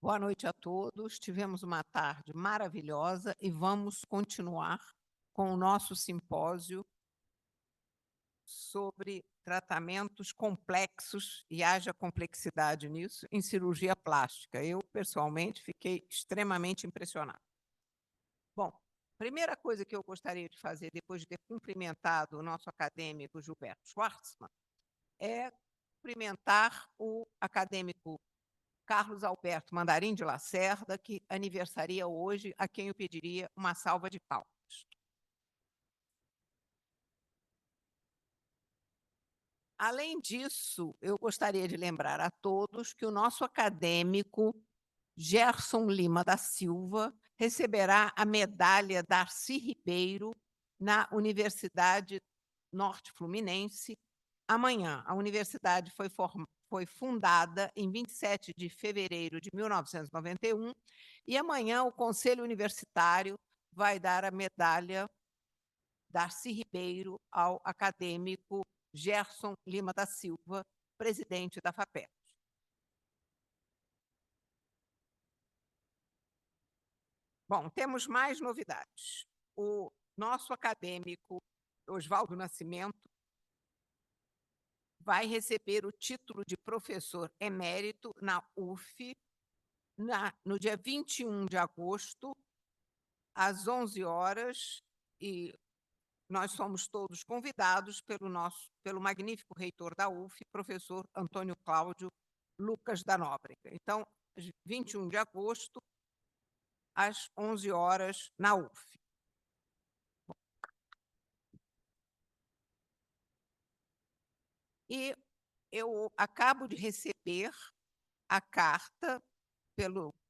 Boa noite a todos. Tivemos uma tarde maravilhosa e vamos continuar com o nosso simpósio sobre tratamentos complexos, e haja complexidade nisso, em cirurgia plástica. Eu, pessoalmente, fiquei extremamente impressionada. Bom, primeira coisa que eu gostaria de fazer, depois de ter cumprimentado o nosso acadêmico Gilberto Schwartzman, é cumprimentar o acadêmico Carlos Alberto Mandarim de Lacerda, que aniversaria hoje, a quem eu pediria uma salva de palmas. Além disso, eu gostaria de lembrar a todos que o nosso acadêmico Gerson Lima da Silva receberá a medalha Darcy Ribeiro na Universidade Norte Fluminense amanhã. A universidade foi fundada em 27 de fevereiro de 1991 e amanhã o Conselho Universitário vai dar a medalha Darcy Ribeiro ao acadêmico Gerson Lima da Silva, presidente da FAPESP. Bom, temos mais novidades. O nosso acadêmico Oswaldo Nascimento vai receber o título de professor emérito na UF no dia 21 de agosto, às 11 horas, e nós somos todos convidados pelo magnífico reitor da UF, professor Antônio Cláudio Lucas da Nóbrega. Então, 21 de agosto, às 11 horas, na UF. E eu acabo de receber a carta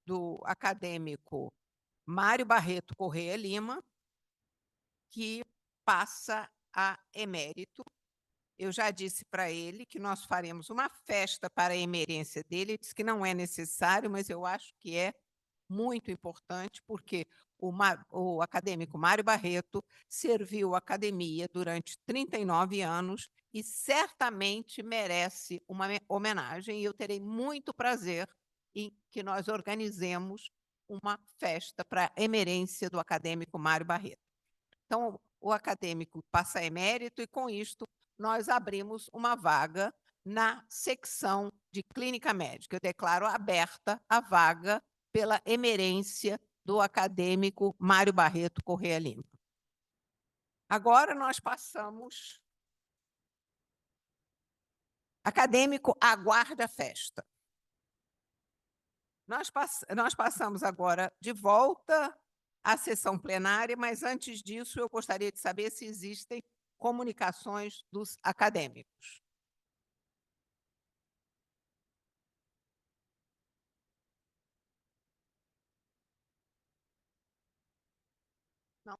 do acadêmico Mário Barreto Correia Lima, que passa a emérito. Eu já disse para ele que nós faremos uma festa para a emerência dele. Ele disse que não é necessário, mas eu acho que é muito importante, porque o acadêmico Mário Barreto serviu a academia durante 39 anos e certamente merece uma homenagem, e eu terei muito prazer em que nós organizemos uma festa para a emerência do acadêmico Mário Barreto. Então, o acadêmico passa a emérito e, com isto, nós abrimos uma vaga na secção de clínica médica. Eu declaro aberta a vaga pela emerência do acadêmico Mário Barreto Correia Lima. Agora nós passamos... Acadêmico aguarda a festa. Nós passamos agora de volta à sessão plenária, mas antes disso eu gostaria de saber se existem comunicações dos acadêmicos. Não.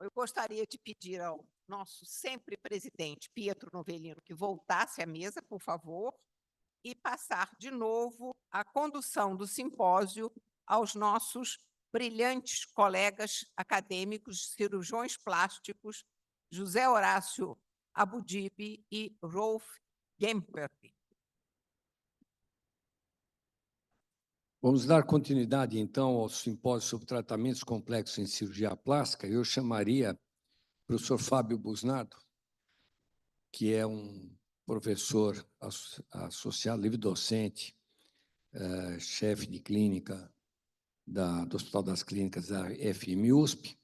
Eu gostaria de pedir ao nosso sempre presidente, Pietro Novellino, que voltasse à mesa, por favor, e passar de novo a condução do simpósio aos nossos brilhantes colegas acadêmicos, cirurgiões plásticos, José Horácio Abudib e Rolf Gemperk. Vamos dar continuidade, então, ao simpósio sobre tratamentos complexos em cirurgia plástica. Eu chamaria o professor Fábio Busnardo, que é um professor associado, livre-docente, chefe de clínica do Hospital das Clínicas da FMUSP,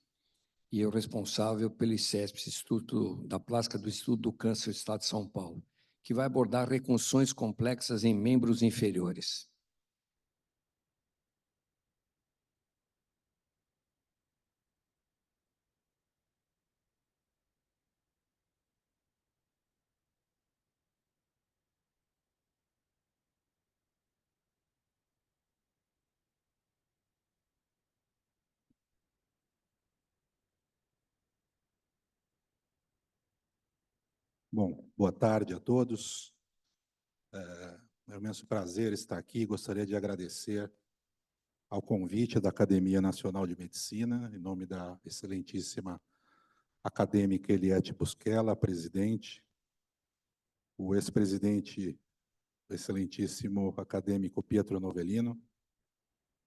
e é o responsável pelo ICESP, Instituto da Plástica do Instituto do Câncer do Estado de São Paulo, que vai abordar reconstruções complexas em membros inferiores. Bom, boa tarde a todos. É um imenso prazer estar aqui. Gostaria de agradecer ao convite da Academia Nacional de Medicina, em nome da excelentíssima acadêmica Eliette Busquella, presidente, o ex-presidente, excelentíssimo acadêmico Pietro Novellino,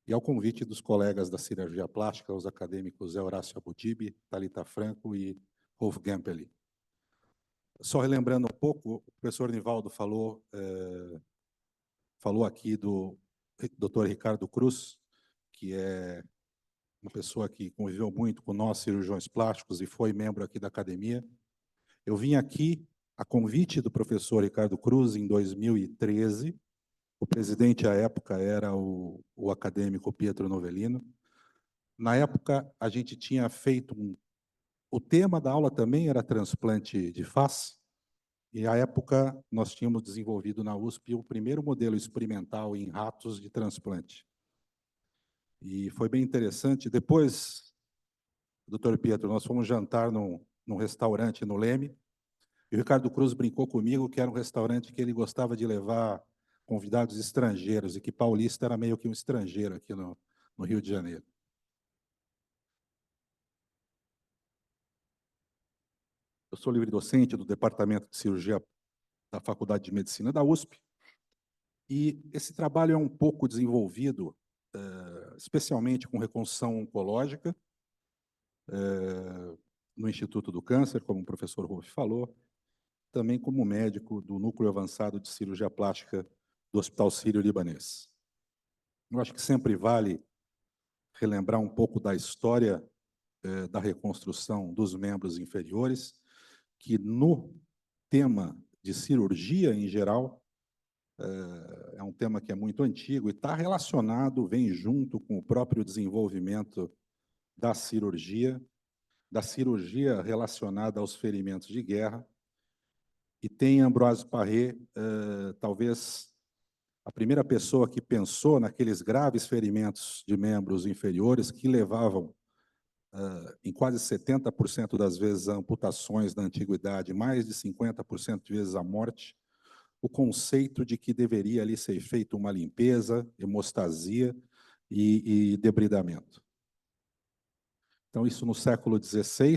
e ao convite dos colegas da cirurgia plástica, os acadêmicos Horácio Abutibi, Thalita Franco e Rolf Gempeli. Só relembrando um pouco, o professor Nivaldo falou aqui do Dr. Ricardo Cruz, que é uma pessoa que conviveu muito com nós, cirurgiões plásticos, e foi membro aqui da academia. Eu vim aqui a convite do professor Ricardo Cruz em 2013. O presidente, à época, era o acadêmico Pietro Novellino. Na época, a gente tinha feito o tema da aula também era transplante de face, e, à época, nós tínhamos desenvolvido na USP o primeiro modelo experimental em ratos de transplante. E foi bem interessante. Depois, doutor Pietro, nós fomos jantar num restaurante no Leme, e o Ricardo Cruz brincou comigo que era um restaurante que ele gostava de levar convidados estrangeiros, e que Paulista era meio que um estrangeiro aqui no Rio de Janeiro. Eu sou livre-docente do Departamento de Cirurgia da Faculdade de Medicina da USP, e esse trabalho é um pouco desenvolvido, especialmente com reconstrução oncológica, no Instituto do Câncer, como o professor Rolf falou, também como médico do Núcleo Avançado de Cirurgia Plástica do Hospital Sírio-Libanês. Eu acho que sempre vale relembrar um pouco da história da reconstrução dos membros inferiores, que no tema de cirurgia em geral, é um tema que é muito antigo e está relacionado, vem junto com o próprio desenvolvimento da cirurgia relacionada aos ferimentos de guerra. E tem Ambroise Paré, talvez a primeira pessoa que pensou naqueles graves ferimentos de membros inferiores que levavam, em quase 70% das vezes, a amputações na antiguidade, mais de 50% de vezes a morte, o conceito de que deveria ali ser feita uma limpeza, hemostasia e debridamento. Então, isso no século XVI,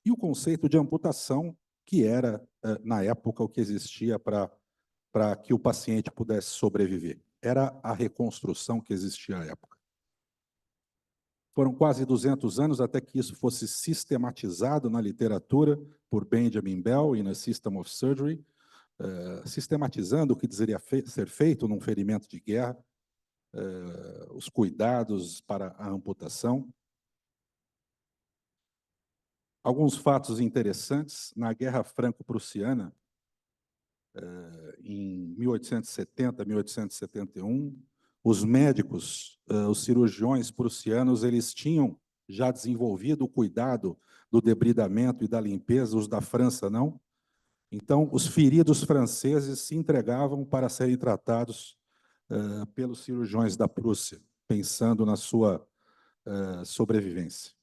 e o conceito de amputação, que era, na época, o que existia para que o paciente pudesse sobreviver. Era a reconstrução que existia à época. Foram quase 200 anos até que isso fosse sistematizado na literatura por Benjamin Bell e na System of Surgery, sistematizando o que deveria ser feito num ferimento de guerra, os cuidados para a amputação. Alguns fatos interessantes: na Guerra Franco-Prussiana, em 1870, 1871, os médicos, os cirurgiões prussianos, eles tinham já desenvolvido o cuidado do debridamento e da limpeza, os da França não. Então, os feridos franceses se entregavam para serem tratados pelos cirurgiões da Prússia, pensando na sua sobrevivência.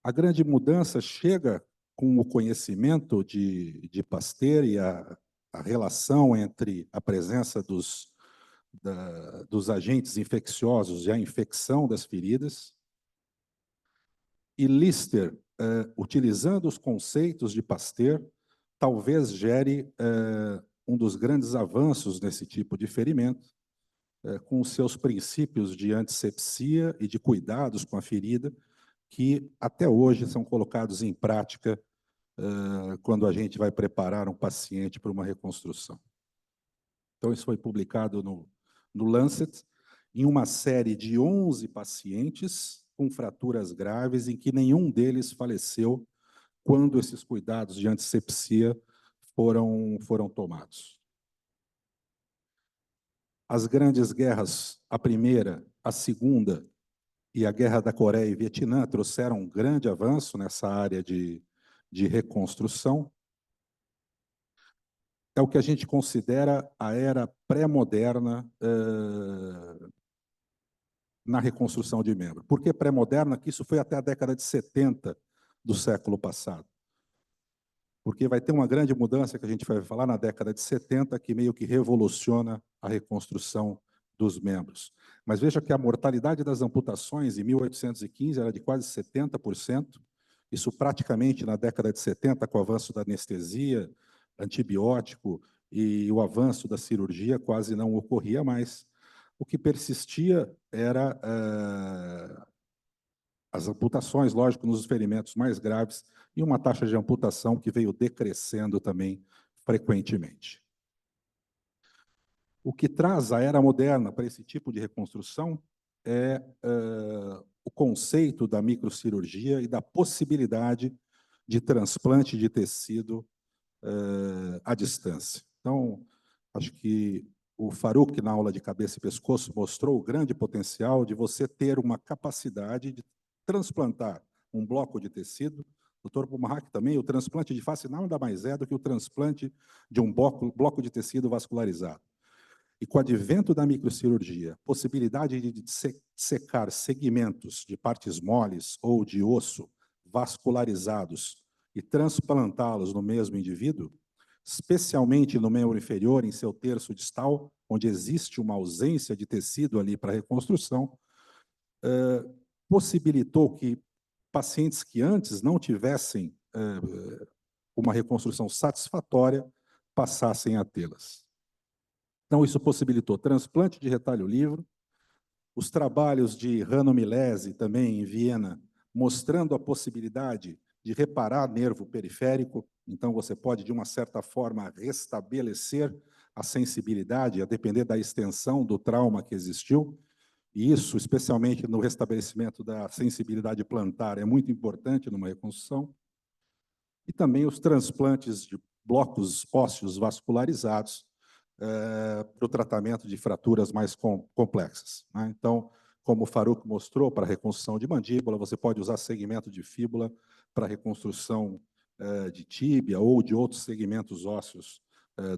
A grande mudança chega com o conhecimento de Pasteur e a relação entre a presença dos agentes infecciosos e a infecção das feridas. E Lister, utilizando os conceitos de Pasteur, talvez gere um dos grandes avanços nesse tipo de ferimento, com os seus princípios de antissepsia e de cuidados com a ferida, que até hoje são colocados em prática quando a gente vai preparar um paciente para uma reconstrução. Então, isso foi publicado no Lancet, em uma série de 11 pacientes com fraturas graves, em que nenhum deles faleceu quando esses cuidados de antissepsia foram tomados. As grandes guerras, a primeira, a segunda e a Guerra da Coreia e Vietnã, trouxeram um grande avanço nessa área de reconstrução. É o que a gente considera a era pré-moderna na reconstrução de membro. Por que pré-moderna? Que isso foi até a década de 70 do século passado. Porque vai ter uma grande mudança que a gente vai falar na década de 70, que meio que revoluciona a reconstrução dos membros. Mas veja que a mortalidade das amputações em 1815 era de quase 70%, Isso praticamente na década de 70, com o avanço da anestesia, antibiótico e o avanço da cirurgia, quase não ocorria mais. O que persistia era as amputações, lógico, nos ferimentos mais graves, e uma taxa de amputação que veio decrescendo também frequentemente. O que traz a era moderna para esse tipo de reconstrução é o conceito da microcirurgia e da possibilidade de transplante de tecido à distância. Então, acho que o Faruq, na aula de cabeça e pescoço, mostrou o grande potencial de você ter uma capacidade de transplantar um bloco de tecido. O Dr. Bumarraque também, o transplante de face nada mais é do que o transplante de um bloco de tecido vascularizado. E com o advento da microcirurgia, possibilidade de secar segmentos de partes moles ou de osso vascularizados e transplantá-los no mesmo indivíduo, especialmente no membro inferior, em seu terço distal, onde existe uma ausência de tecido ali para reconstrução, possibilitou que pacientes que antes não tivessem uma reconstrução satisfatória passassem a tê-las. Então, isso possibilitou transplante de retalho livre, os trabalhos de Hanno Milesi, também em Viena, mostrando a possibilidade de reparar nervo periférico. Então, você pode, de uma certa forma, restabelecer a sensibilidade, a depender da extensão do trauma que existiu. E isso, especialmente no restabelecimento da sensibilidade plantar, é muito importante numa reconstrução. E também os transplantes de blocos ósseos vascularizados, para o tratamento de fraturas mais complexas. Né? Então, como o Faruq mostrou, para a reconstrução de mandíbula, você pode usar segmento de fíbula para a reconstrução de tíbia ou de outros segmentos ósseos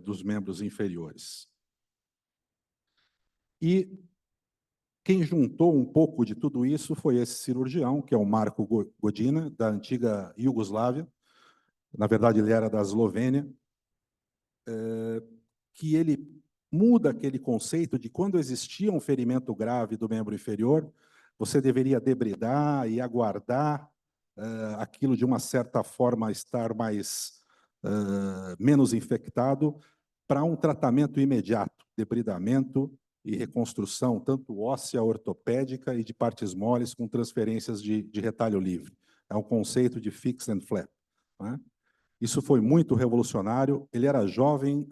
dos membros inferiores. E quem juntou um pouco de tudo isso foi esse cirurgião, que é o Marko Godina, da antiga Iugoslávia. Na verdade, ele era da Eslovênia, que ele muda aquele conceito de quando existia um ferimento grave do membro inferior, você deveria debridar e aguardar aquilo de uma certa forma estar menos infectado para um tratamento imediato, debridamento e reconstrução, tanto óssea, ortopédica e de partes moles com transferências de retalho livre. É um conceito de fix and flap, né? Isso foi muito revolucionário. Ele era jovem,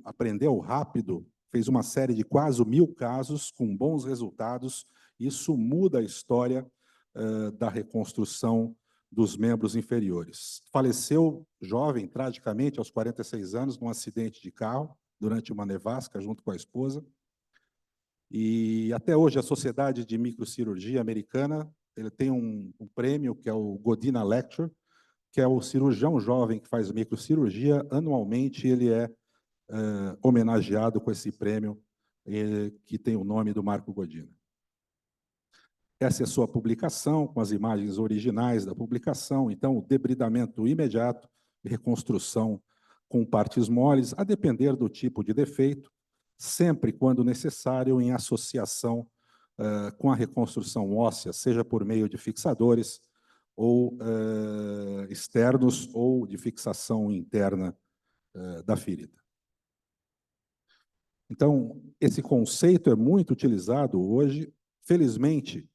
aprendeu rápido, fez uma série de quase 1000 casos com bons resultados. Isso muda a história da reconstrução dos membros inferiores. Faleceu jovem, tragicamente, aos 46 anos, num acidente de carro, durante uma nevasca, junto com a esposa. E até hoje a Sociedade de Microcirurgia Americana ele tem um prêmio, que é o Godina Lecture, que é o cirurgião jovem que faz microcirurgia. Anualmente ele é homenageado com esse prêmio, que tem o nome do Marko Godina. Essa é a sua publicação, com as imagens originais da publicação. Então, o debridamento imediato e reconstrução com partes moles, a depender do tipo de defeito, sempre quando necessário, em associação com a reconstrução óssea, seja por meio de fixadores, ou externos, ou de fixação interna da ferida. Então, esse conceito é muito utilizado hoje. Felizmente,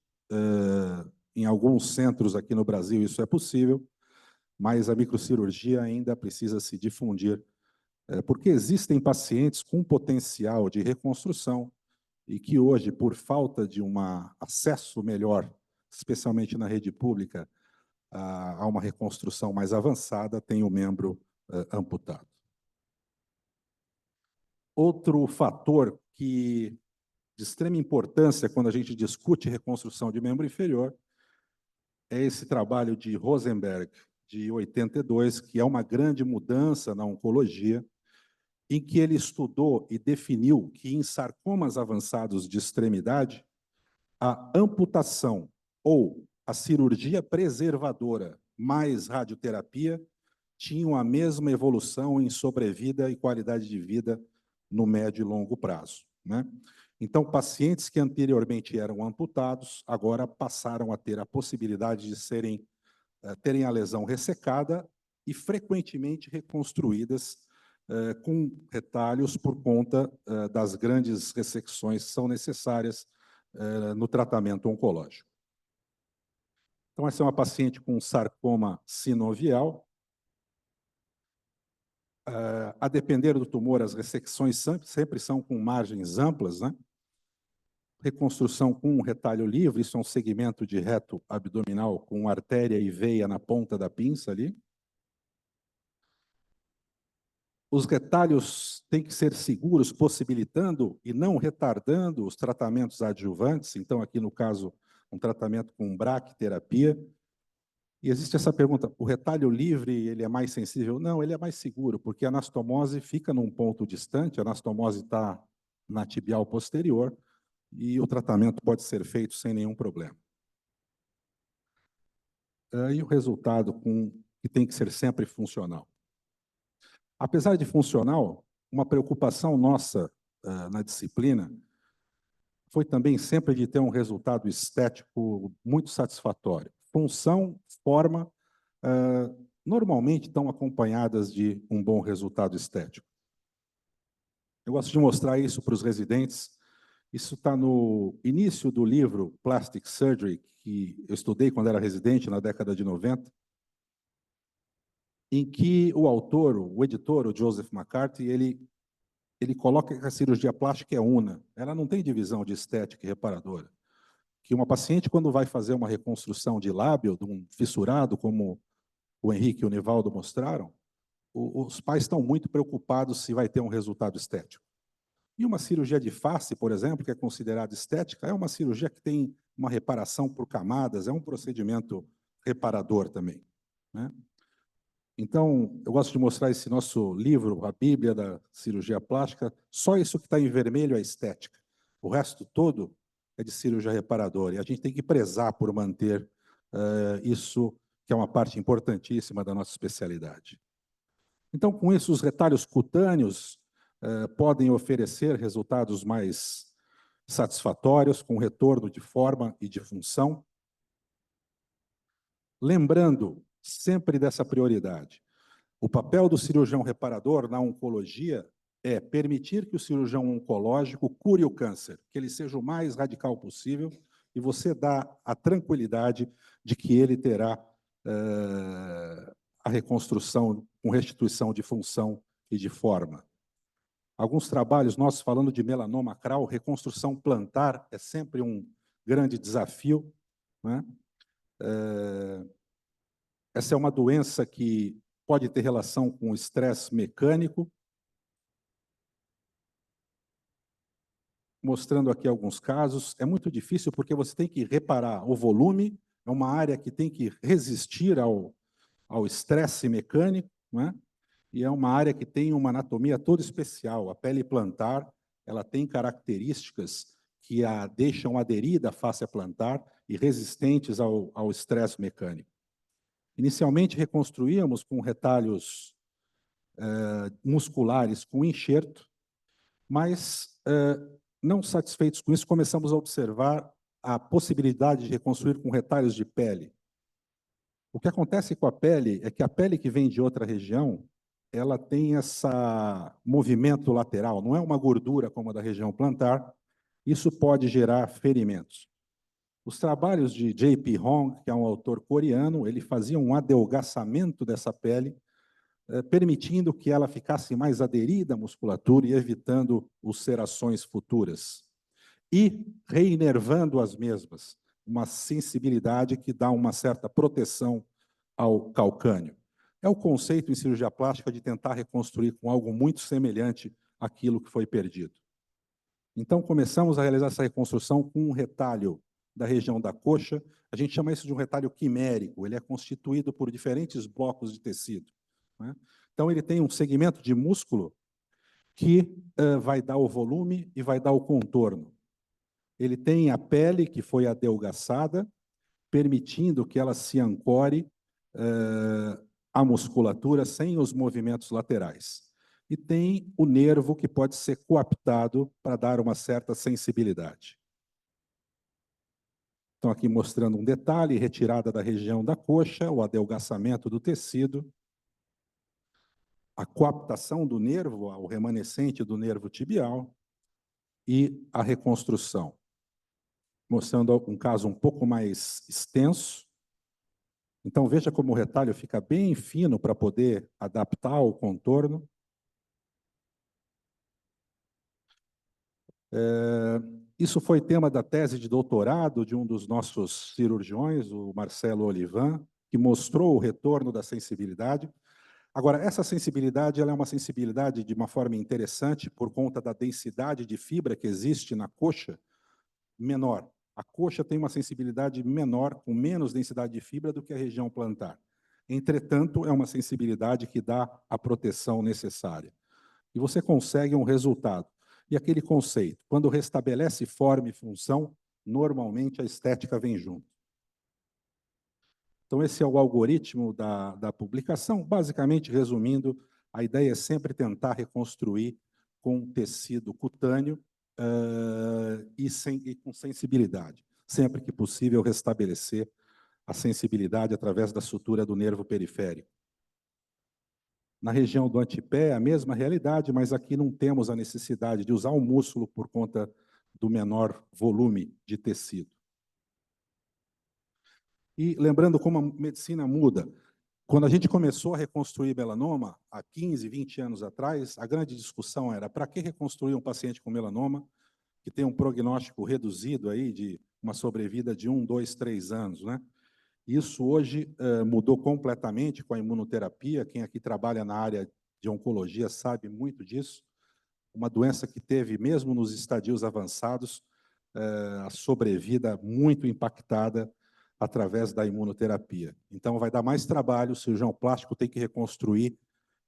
em alguns centros aqui no Brasil isso é possível, mas a microcirurgia ainda precisa se difundir, porque existem pacientes com potencial de reconstrução e que hoje, por falta de um acesso melhor, especialmente na rede pública, a uma reconstrução mais avançada, tem o membro amputado. Outro fator de extrema importância quando a gente discute reconstrução de membro inferior é esse trabalho de Rosenberg, de 82, que é uma grande mudança na oncologia, em que ele estudou e definiu que em sarcomas avançados de extremidade, a amputação ou a cirurgia preservadora mais radioterapia tinham a mesma evolução em sobrevida e qualidade de vida no médio e longo prazo, né? Então, pacientes que anteriormente eram amputados, agora passaram a ter a possibilidade de serem terem a lesão ressecada e frequentemente reconstruídas com retalhos por conta das grandes ressecções que são necessárias no tratamento oncológico. Então, essa é uma paciente com sarcoma sinovial. A depender do tumor, as ressecções sempre são com margens amplas, né? Reconstrução com um retalho livre, isso é um segmento de reto abdominal com artéria e veia na ponta da pinça ali. Os retalhos têm que ser seguros, possibilitando e não retardando os tratamentos adjuvantes. Então, aqui no caso, um tratamento com braquiterapia. E existe essa pergunta, o retalho livre, ele é mais sensível? Não, ele é mais seguro, porque a anastomose fica num ponto distante, a anastomose está na tibial posterior, e o tratamento pode ser feito sem nenhum problema. E o resultado que tem que ser sempre funcional. Apesar de funcional, uma preocupação nossa na disciplina foi também sempre de ter um resultado estético muito satisfatório. Função, forma, normalmente estão acompanhadas de um bom resultado estético. Eu gosto de mostrar isso para os residentes. Isso está no início do livro Plastic Surgery, que eu estudei quando era residente, na década de 90, em que o autor, o editor, o Joseph McCarthy, ele coloca que a cirurgia plástica é una. Ela não tem divisão de estética e reparadora. Que uma paciente, quando vai fazer uma reconstrução de lábio, de um fissurado, como o Henrique e o Nivaldo mostraram, os pais estão muito preocupados se vai ter um resultado estético. E uma cirurgia de face, por exemplo, que é considerada estética, é uma cirurgia que tem uma reparação por camadas, é um procedimento reparador também, né? Então, eu gosto de mostrar esse nosso livro, a Bíblia da Cirurgia Plástica, só isso que está em vermelho é estética. O resto todo é de cirurgia reparadora. E a gente tem que prezar por manter isso, que é uma parte importantíssima da nossa especialidade. Então, com isso, os retalhos cutâneos podem oferecer resultados mais satisfatórios, com retorno de forma e de função. Lembrando sempre dessa prioridade. O papel do cirurgião reparador na oncologia é permitir que o cirurgião oncológico cure o câncer, que ele seja o mais radical possível, e você dá a tranquilidade de que ele terá a reconstrução com restituição de função e de forma. Alguns trabalhos nossos falando de melanoma acral, reconstrução plantar é sempre um grande desafio, né? Essa é uma doença que pode ter relação com o estresse mecânico. Mostrando aqui alguns casos, é muito difícil porque você tem que reparar o volume, é uma área que tem que resistir ao estresse mecânico, né? E é uma área que tem uma anatomia toda especial. A pele plantar, ela tem características que a deixam aderida à face plantar e resistentes ao estresse mecânico. Inicialmente, reconstruíamos com retalhos musculares com enxerto, mas, não satisfeitos com isso, começamos a observar a possibilidade de reconstruir com retalhos de pele. O que acontece com a pele é que a pele que vem de outra região, ela tem esse movimento lateral, não é uma gordura como a da região plantar, isso pode gerar ferimentos. Os trabalhos de J.P. Hong, que é um autor coreano, ele fazia um adelgaçamento dessa pele, permitindo que ela ficasse mais aderida à musculatura e evitando ulcerações futuras. E reinervando as mesmas, uma sensibilidade que dá uma certa proteção ao calcânio. É o conceito em cirurgia plástica de tentar reconstruir com algo muito semelhante àquilo que foi perdido. Então, começamos a realizar essa reconstrução com um retalho da região da coxa. A gente chama isso de um retalho quimérico, ele é constituído por diferentes blocos de tecido, né? Então, ele tem um segmento de músculo que vai dar o volume e vai dar o contorno. Ele tem a pele que foi adelgaçada, permitindo que ela se ancore à musculatura sem os movimentos laterais. E tem o nervo que pode ser coaptado para dar uma certa sensibilidade. Então, aqui mostrando um detalhe, retirada da região da coxa, o adelgaçamento do tecido, a coaptação do nervo, o remanescente do nervo tibial e a reconstrução. Mostrando um caso um pouco mais extenso. Então, veja como o retalho fica bem fino para poder adaptar o contorno. Isso foi tema da tese de doutorado de um dos nossos cirurgiões, o Marcelo Olivan, que mostrou o retorno da sensibilidade. Agora, essa sensibilidade ela é uma sensibilidade de uma forma interessante por conta da densidade de fibra que existe na coxa menor. A coxa tem uma sensibilidade menor, com menos densidade de fibra do que a região plantar. Entretanto, é uma sensibilidade que dá a proteção necessária. E você consegue um resultado. E aquele conceito, quando restabelece forma e função, normalmente a estética vem junto. Então, esse é o algoritmo da publicação. Basicamente, resumindo, a ideia é sempre tentar reconstruir com tecido cutâneo e com sensibilidade. Sempre que possível, restabelecer a sensibilidade através da sutura do nervo periférico. Na região do antepé, a mesma realidade, mas aqui não temos a necessidade de usar o músculo por conta do menor volume de tecido. E lembrando como a medicina muda, quando a gente começou a reconstruir melanoma, há 15, 20 anos atrás, a grande discussão era para que reconstruir um paciente com melanoma que tem um prognóstico reduzido aí de uma sobrevida de 1, 2, 3 anos, né? Isso hoje mudou completamente com a imunoterapia. Quem aqui trabalha na área de oncologia sabe muito disso. Uma doença que teve, mesmo nos estadios avançados, a sobrevida muito impactada através da imunoterapia. Então, vai dar mais trabalho, o cirurgião plástico tem que reconstruir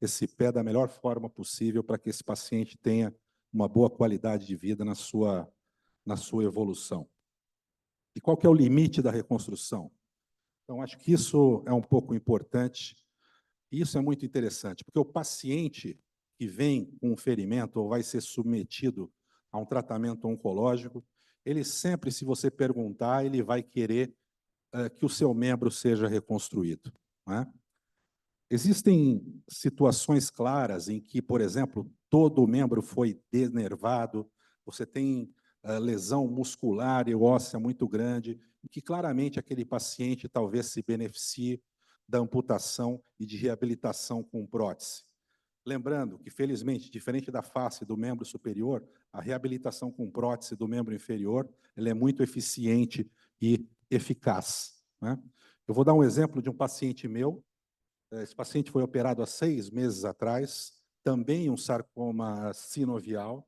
esse pé da melhor forma possível para que esse paciente tenha uma boa qualidade de vida na sua evolução. E qual que é o limite da reconstrução? Então, acho que isso é um pouco importante, e isso é muito interessante, porque o paciente que vem com um ferimento ou vai ser submetido a um tratamento oncológico, ele sempre, se você perguntar, ele vai querer que o seu membro seja reconstruído, né? Existem situações claras em que, por exemplo, todo o membro foi denervado, você tem lesão muscular e óssea muito grande, em que claramente aquele paciente talvez se beneficie da amputação e de reabilitação com prótese. Lembrando que, felizmente, diferente da face do membro superior, a reabilitação com prótese do membro inferior ela é muito eficiente e eficaz, né? Eu vou dar um exemplo de um paciente meu. Esse paciente foi operado há 6 meses atrás, também um sarcoma sinovial,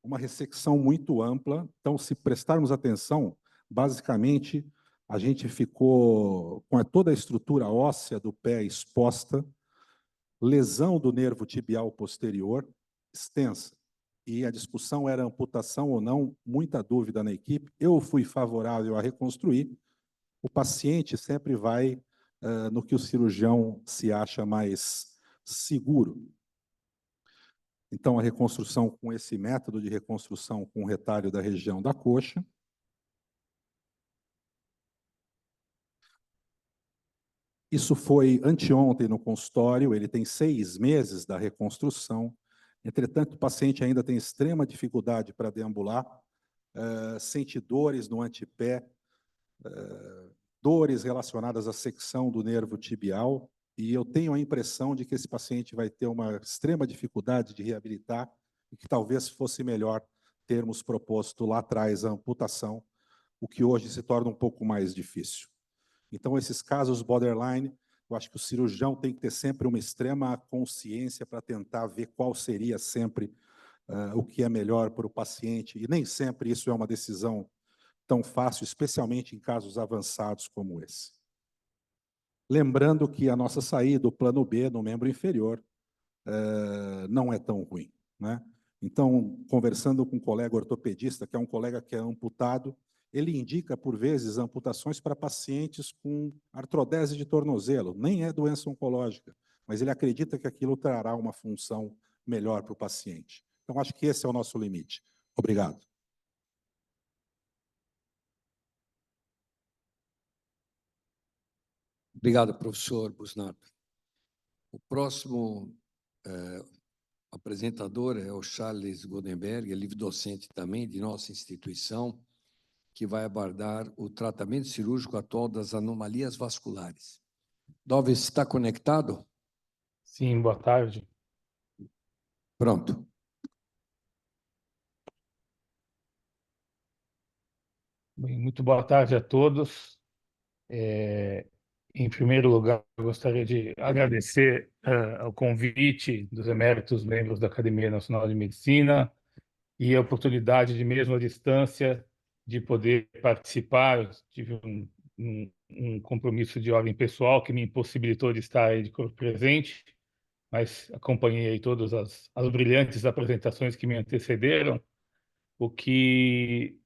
uma ressecção muito ampla. Então, se prestarmos atenção, basicamente, a gente ficou com toda a estrutura óssea do pé exposta, lesão do nervo tibial posterior extensa. E a discussão era amputação ou não, muita dúvida na equipe. Eu fui favorável a reconstruir. O paciente sempre vai no que o cirurgião se acha mais seguro. Então, a reconstrução com esse método de reconstrução com retalho da região da coxa. Isso foi anteontem no consultório, ele tem 6 meses da reconstrução. Entretanto, o paciente ainda tem extrema dificuldade para deambular, sente dores no antepé, dores relacionadas à secção do nervo tibial, e eu tenho a impressão de que esse paciente vai ter uma extrema dificuldade de reabilitar e que talvez fosse melhor termos proposto lá atrás a amputação, o que hoje se torna um pouco mais difícil. Então, esses casos borderline, eu acho que o cirurgião tem que ter sempre uma extrema consciência para tentar ver qual seria sempre o que é melhor para o paciente, e nem sempre isso é uma decisão tão fácil, especialmente em casos avançados como esse. Lembrando que a nossa saída, o plano B, no membro inferior, não é tão ruim, né? Então, conversando com um colega ortopedista, que é um colega que é amputado, ele indica, por vezes, amputações para pacientes com artrodese de tornozelo. Nem é doença oncológica, mas ele acredita que aquilo trará uma função melhor para o paciente. Então, acho que esse é o nosso limite. Obrigado. Obrigado, professor Busnardo. O próximo apresentador é o Charles Goldenberg, é livre-docente também de nossa instituição, que vai abordar o tratamento cirúrgico atual das anomalias vasculares. Dovis, está conectado? Sim, boa tarde. Pronto. Bem, muito boa tarde a todos. Em primeiro lugar, eu gostaria de agradecer o convite dos eméritos membros da Academia Nacional de Medicina e a oportunidade de, mesmo à distância, de poder participar. Eu tive um compromisso de ordem pessoal que me impossibilitou de estar aí de corpo presente, mas acompanhei aí todas as brilhantes apresentações que me antecederam, o que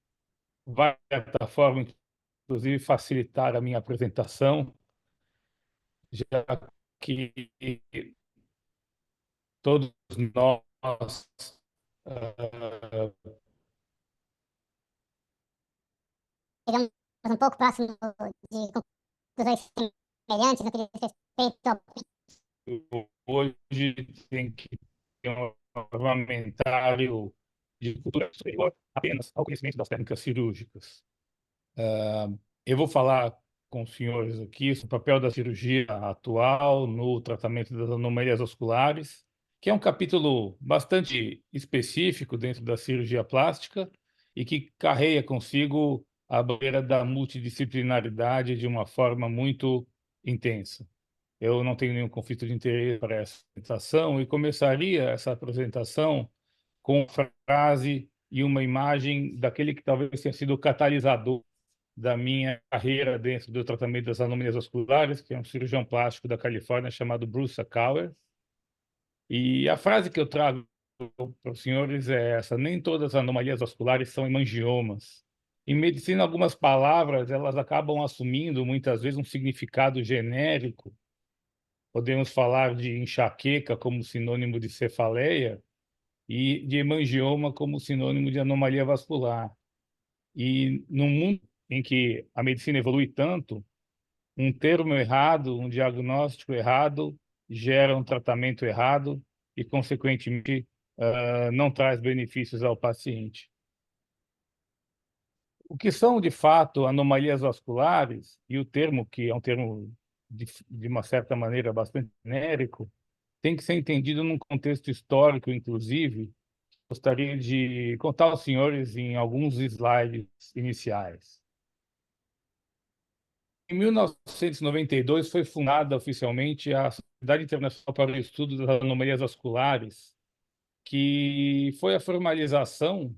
vai, de certa forma, inclusive, facilitar a minha apresentação, já que todos nós chegamos um pouco próximo de conclusões semelhantes no que diz respeito ao hoje tem que ter um armamentário de cultura superior apenas ao conhecimento das técnicas cirúrgicas. Eu vou falar com os senhores aqui sobre o papel da cirurgia atual no tratamento das anomalias vasculares, que é um capítulo bastante específico dentro da cirurgia plástica e que carrega consigo a barreira da multidisciplinaridade de uma forma muito intensa. Eu não tenho nenhum conflito de interesse para essa apresentação e começaria essa apresentação com uma frase e uma imagem daquele que talvez tenha sido o catalisador da minha carreira dentro do tratamento das anomalias vasculares, que é um cirurgião plástico da Califórnia chamado Bruce Sakauer. E a frase que eu trago para os senhores é essa: nem todas as anomalias vasculares são hemangiomas. Em medicina, algumas palavras elas acabam assumindo muitas vezes um significado genérico. Podemos falar de enxaqueca como sinônimo de cefaleia e de hemangioma como sinônimo de anomalia vascular. E num mundo em que a medicina evolui tanto, um termo errado, um diagnóstico errado, gera um tratamento errado e, consequentemente, não traz benefícios ao paciente. O que são, de fato, anomalias vasculares, e o termo, que é um termo, de uma certa maneira, bastante genérico, tem que ser entendido num contexto histórico, inclusive. Gostaria de contar aos senhores em alguns slides iniciais. Em 1992 foi fundada oficialmente a Sociedade Internacional para o Estudo das Anomalias Vasculares, que foi a formalização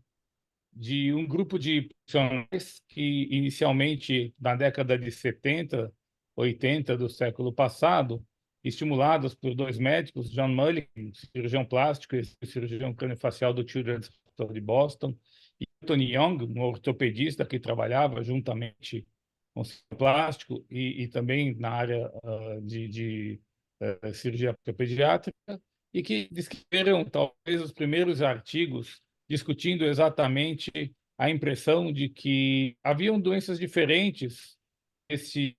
de um grupo de profissionais que, inicialmente, na década de 70, 80 do século passado, estimulados por dois médicos, John Mulliken, cirurgião plástico e cirurgião craniofacial do Children's Hospital de Boston, e Tony Young, um ortopedista que trabalhava juntamente com cirurgião plástico e também na área de cirurgia pediátrica, e que descreveram talvez os primeiros artigos discutindo exatamente a impressão de que haviam doenças diferentes nesse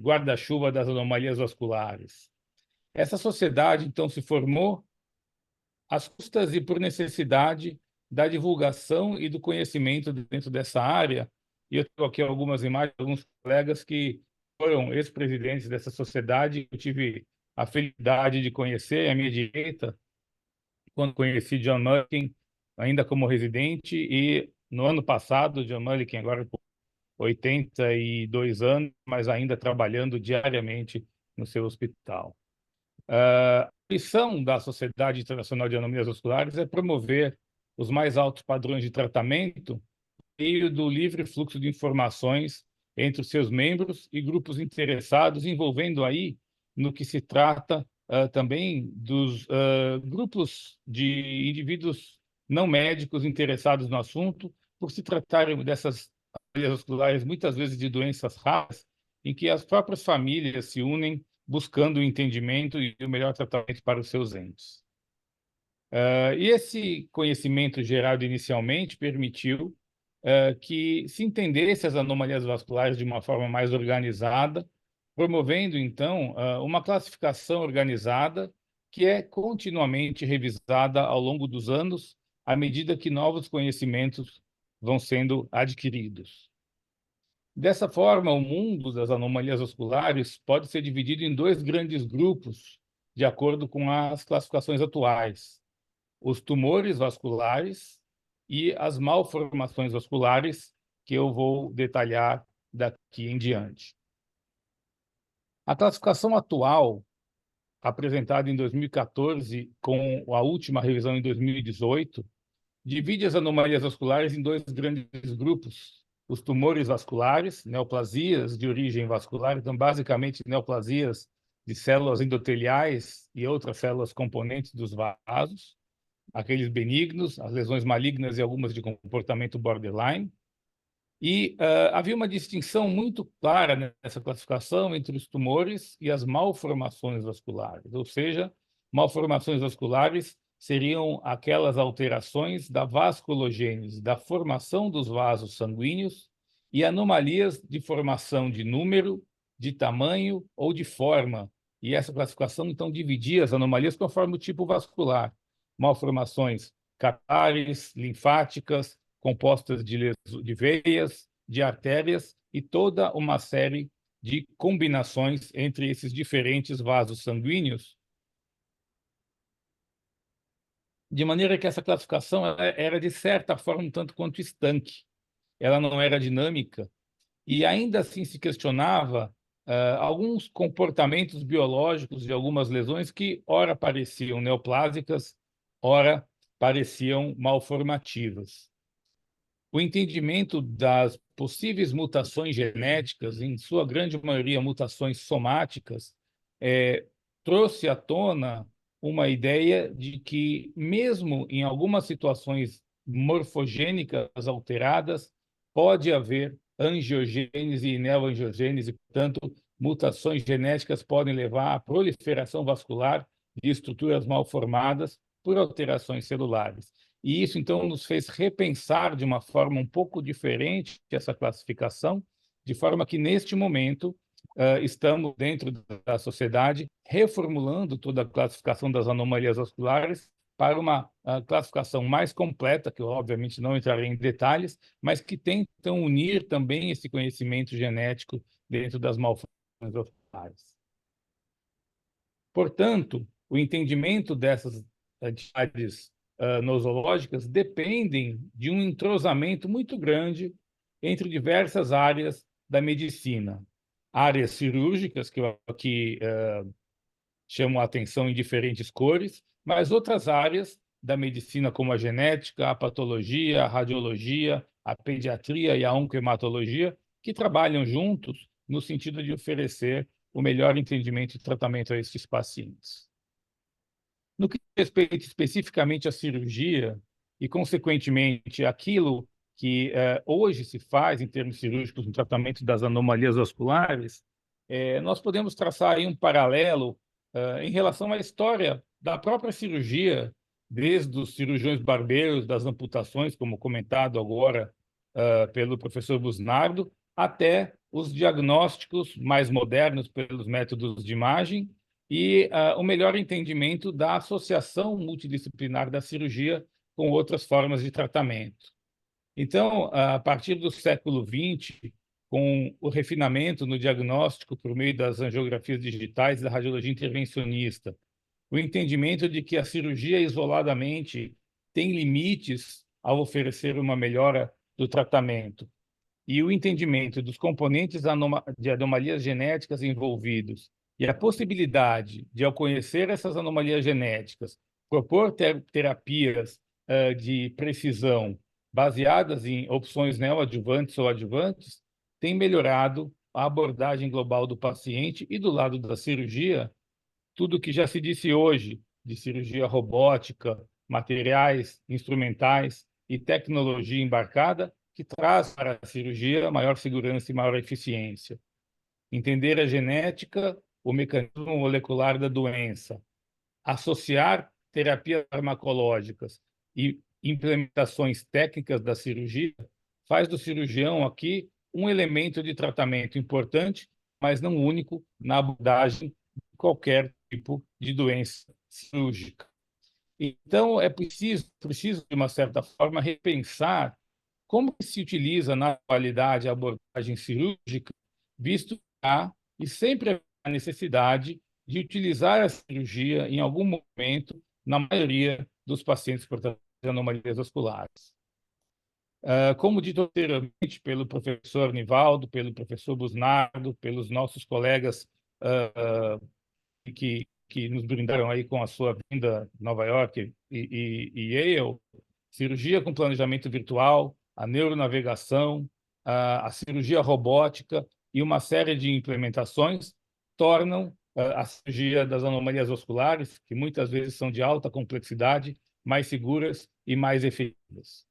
guarda-chuva das anomalias vasculares. Essa sociedade, então, se formou às custas e por necessidade da divulgação e do conhecimento dentro dessa área. E eu tenho aqui algumas imagens de alguns colegas que foram ex-presidentes dessa sociedade. Eu tive a felicidade de conhecer à minha direita, quando conheci John Mulliken, ainda como residente, e no ano passado, John Mulliken, agora com 82 anos, mas ainda trabalhando diariamente no seu hospital. A missão da Sociedade Internacional de Anomalias Vasculares é promover os mais altos padrões de tratamento por meio do livre fluxo de informações entre os seus membros e grupos interessados, envolvendo aí no que se trata também dos grupos de indivíduos não médicos interessados no assunto, por se tratarem dessas anomalias vasculares, muitas vezes de doenças raras, em que as próprias famílias se unem buscando o entendimento e o melhor tratamento para os seus entes. E esse conhecimento gerado inicialmente permitiu que se entendesse as anomalias vasculares de uma forma mais organizada promovendo, então, uma classificação organizada que é continuamente revisada ao longo dos anos, à medida que novos conhecimentos vão sendo adquiridos. Dessa forma, o mundo das anomalias vasculares pode ser dividido em dois grandes grupos, de acordo com as classificações atuais: os tumores vasculares e as malformações vasculares, que eu vou detalhar daqui em diante. A classificação atual, apresentada em 2014, com a última revisão em 2018, divide as anomalias vasculares em dois grandes grupos: os tumores vasculares, neoplasias de origem vascular, então basicamente neoplasias de células endoteliais e outras células componentes dos vasos, aqueles benignos, as lesões malignas e algumas de comportamento borderline. E havia uma distinção muito clara nessa classificação entre os tumores e as malformações vasculares, ou seja, malformações vasculares seriam aquelas alterações da vasculogênese, da formação dos vasos sanguíneos, e anomalias de formação de número, de tamanho ou de forma. E essa classificação, então, dividia as anomalias conforme o tipo vascular: malformações capilares, linfáticas, compostas de veias, de artérias e toda uma série de combinações entre esses diferentes vasos sanguíneos, de maneira que essa classificação era, de certa forma, um tanto quanto estanque. Ela não era dinâmica e ainda assim se questionava alguns comportamentos biológicos de algumas lesões que ora pareciam neoplásicas, ora pareciam malformativas. O entendimento das possíveis mutações genéticas, em sua grande maioria mutações somáticas, trouxe à tona uma ideia de que, mesmo em algumas situações morfogênicas alteradas, pode haver angiogênese e neoangiogênese, portanto, mutações genéticas podem levar à proliferação vascular de estruturas mal formadas por alterações celulares. E isso, então, nos fez repensar de uma forma um pouco diferente essa classificação, de forma que, neste momento, estamos, dentro da sociedade, reformulando toda a classificação das anomalias vasculares para uma classificação mais completa, que eu, obviamente, não entrarei em detalhes, mas que tentam unir também esse conhecimento genético dentro das malformações vasculares. Portanto, o entendimento dessas entidades nosológicas dependem de um entrosamento muito grande entre diversas áreas da medicina. Áreas cirúrgicas, que eu aqui chamo a atenção em diferentes cores, mas outras áreas da medicina, como a genética, a patologia, a radiologia, a pediatria e a oncohematologia, que trabalham juntos no sentido de oferecer o melhor entendimento e tratamento a esses pacientes. No que diz respeito especificamente à cirurgia e, consequentemente, aquilo que hoje se faz em termos cirúrgicos no tratamento das anomalias vasculares, nós podemos traçar aí um paralelo em relação à história da própria cirurgia, desde os cirurgiões barbeiros, das amputações, como comentado agora pelo professor Busnardo, até os diagnósticos mais modernos pelos métodos de imagem e o melhor entendimento da associação multidisciplinar da cirurgia com outras formas de tratamento. Então, a partir do século XX, com o refinamento no diagnóstico por meio das angiografias digitais e da radiologia intervencionista, o entendimento de que a cirurgia isoladamente tem limites ao oferecer uma melhora do tratamento, e o entendimento dos componentes de anomalias genéticas envolvidos e a possibilidade de, ao conhecer essas anomalias genéticas, propor terapias de precisão baseadas em opções neoadjuvantes ou adjuvantes, tem melhorado a abordagem global do paciente. E do lado da cirurgia, tudo que já se disse hoje de cirurgia robótica, materiais instrumentais e tecnologia embarcada, que traz para a cirurgia maior segurança e maior eficiência. Entender a genética, o mecanismo molecular da doença, associar terapias farmacológicas e implementações técnicas da cirurgia, faz do cirurgião aqui um elemento de tratamento importante mas não único, na abordagem de qualquer tipo de doença cirúrgica. Então, é preciso, de uma certa forma, repensar como que se utiliza na atualidade a abordagem cirúrgica, visto que há e sempre há necessidade de utilizar a cirurgia em algum momento na maioria dos pacientes portadores de anomalias vasculares. Como dito anteriormente pelo professor Nivaldo, pelo professor Busnardo, pelos nossos colegas que nos brindaram aí com a sua vinda de Nova York e Yale, cirurgia com planejamento virtual, a neuronavegação, a cirurgia robótica e uma série de implementações tornam a cirurgia das anomalias vasculares, que muitas vezes são de alta complexidade, mais seguras e mais efetivas.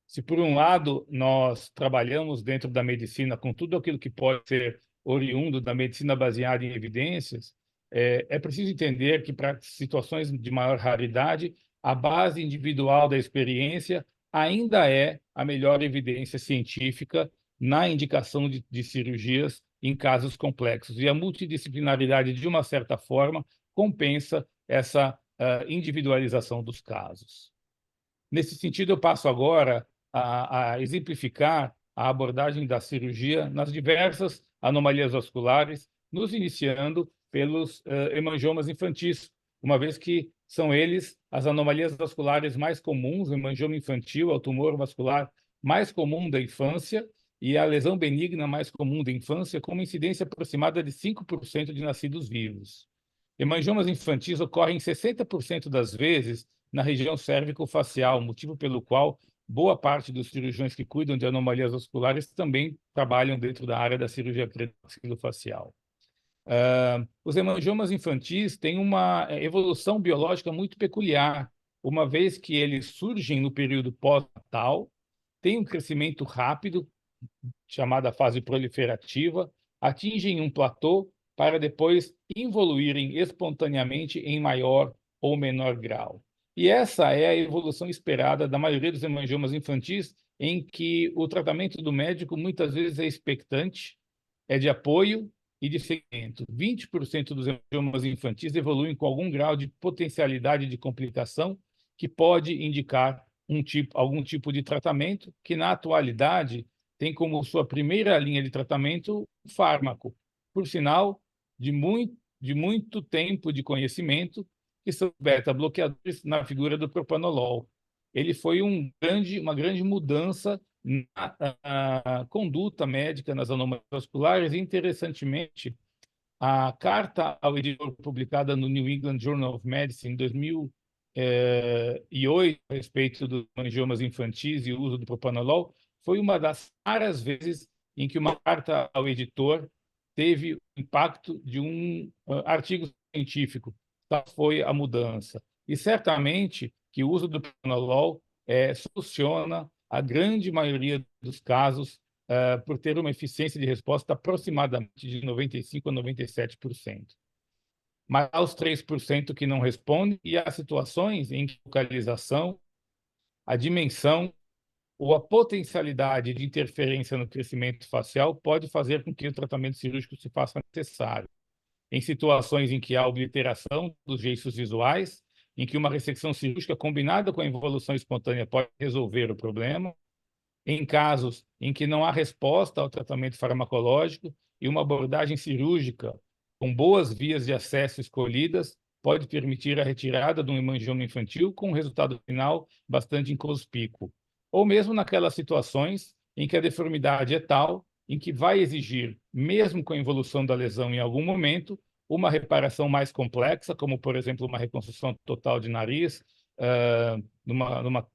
Se, por um lado, nós trabalhamos dentro da medicina com tudo aquilo que pode ser oriundo da medicina baseada em evidências, é preciso entender que, para situações de maior raridade, a base individual da experiência ainda é a melhor evidência científica na indicação de cirurgias em casos complexos. E a multidisciplinaridade, de uma certa forma, compensa essa individualização dos casos. Nesse sentido, eu passo agora a exemplificar a abordagem da cirurgia nas diversas anomalias vasculares, nos iniciando pelos hemangiomas infantis, uma vez que são eles as anomalias vasculares mais comuns. O hemangioma infantil é o tumor vascular mais comum da infância e a lesão benigna mais comum da infância, com uma incidência aproximada de 5% de nascidos vivos. Hemangiomas infantis ocorrem 60% das vezes na região cérvico-facial, motivo pelo qual boa parte dos cirurgiões que cuidam de anomalias vasculares também trabalham dentro da área da cirurgia craniomaxilofacial. Os hemangiomas infantis têm uma evolução biológica muito peculiar, uma vez que eles surgem no período pós-natal, têm um crescimento rápido, chamada fase proliferativa, atingem um platô para depois evoluírem espontaneamente em maior ou menor grau. E essa é a evolução esperada da maioria dos hemangiomas infantis, em que o tratamento do médico muitas vezes é expectante, é de apoio e de seguimento. 20% dos hemangiomas infantis evoluem com algum grau de potencialidade de complicação que pode indicar algum tipo de tratamento que, na atualidade, tem como sua primeira linha de tratamento o fármaco, por sinal, de muito tempo de conhecimento, que são beta-bloqueadores na figura do propanolol. Ele foi uma grande mudança na conduta médica nas anomalias vasculares. E, interessantemente, a carta ao editor publicada no New England Journal of Medicine em 2008 a respeito dos hemangiomas infantis e o uso do propanolol foi uma das raras vezes em que uma carta ao editor teve o impacto de um artigo científico. Tal foi a mudança. E certamente que o uso do propanolol soluciona a grande maioria dos casos por ter uma eficiência de resposta aproximadamente de 95% a 97%. Mas há os 3% que não respondem, e há situações em que a localização, a dimensão ou a potencialidade de interferência no crescimento facial pode fazer com que o tratamento cirúrgico se faça necessário. Em situações em que há obliteração dos eixos visuais, em que uma ressecção cirúrgica combinada com a involução espontânea pode resolver o problema, em casos em que não há resposta ao tratamento farmacológico e uma abordagem cirúrgica com boas vias de acesso escolhidas pode permitir a retirada de um hemangioma infantil com um resultado final bastante inconspícuo. Ou mesmo naquelas situações em que a deformidade é tal em que vai exigir, mesmo com a evolução da lesão em algum momento, uma reparação mais complexa, como, por exemplo, uma reconstrução total de nariz,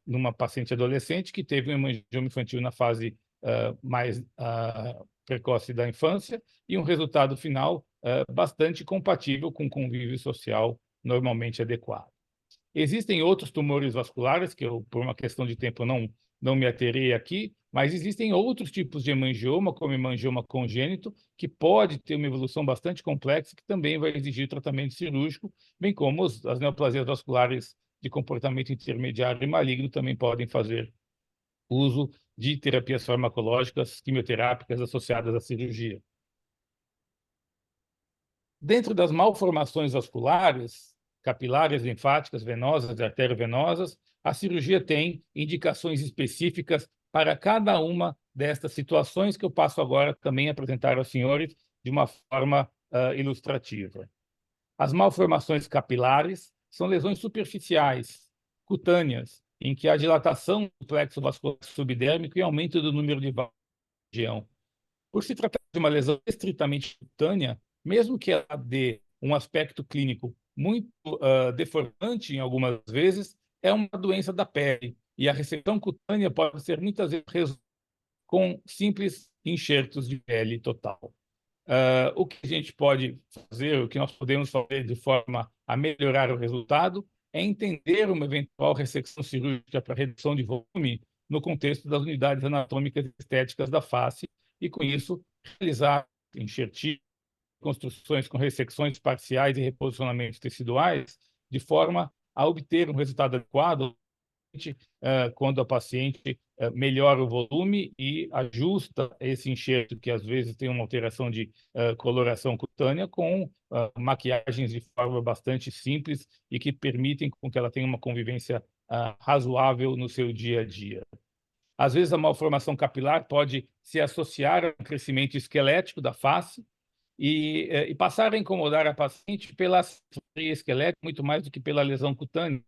numa paciente adolescente que teve um hemangioma infantil na fase mais precoce da infância e um resultado final bastante compatível com o convívio social normalmente adequado. Existem outros tumores vasculares, que eu, por uma questão de tempo, não me aterei aqui, mas existem outros tipos de hemangioma, como hemangioma congênito, que pode ter uma evolução bastante complexa, que também vai exigir tratamento cirúrgico, bem como as neoplasias vasculares de comportamento intermediário e maligno também podem fazer uso de terapias farmacológicas, quimioterápicas associadas à cirurgia. Dentro das malformações vasculares, capilares, linfáticas, venosas e arteriovenosas, a cirurgia tem indicações específicas para cada uma destas situações que eu passo agora também a apresentar aos senhores de uma forma ilustrativa. As malformações capilares são lesões superficiais, cutâneas, em que há dilatação do plexo vascular subdérmico e aumento do número de válvulas da região. Por se tratar de uma lesão estritamente cutânea, mesmo que ela dê um aspecto clínico muito deformante em algumas vezes, é uma doença da pele, e a ressecção cutânea pode ser muitas vezes resolvida com simples enxertos de pele total. O que a gente pode fazer, o que nós podemos fazer de forma a melhorar o resultado, é entender uma eventual ressecção cirúrgica para redução de volume no contexto das unidades anatômicas e estéticas da face, e com isso realizar enxertia, construções com ressecções parciais e reposicionamentos teciduais, de forma a obter um resultado adequado quando a paciente melhora o volume e ajusta esse enxerto, que às vezes tem uma alteração de coloração cutânea, com maquiagens de forma bastante simples e que permitem com que ela tenha uma convivência razoável no seu dia a dia. Às vezes, a malformação capilar pode se associar ao crescimento esquelético da face e passar a incomodar a paciente pela simetria esquelética muito mais do que pela lesão cutânea.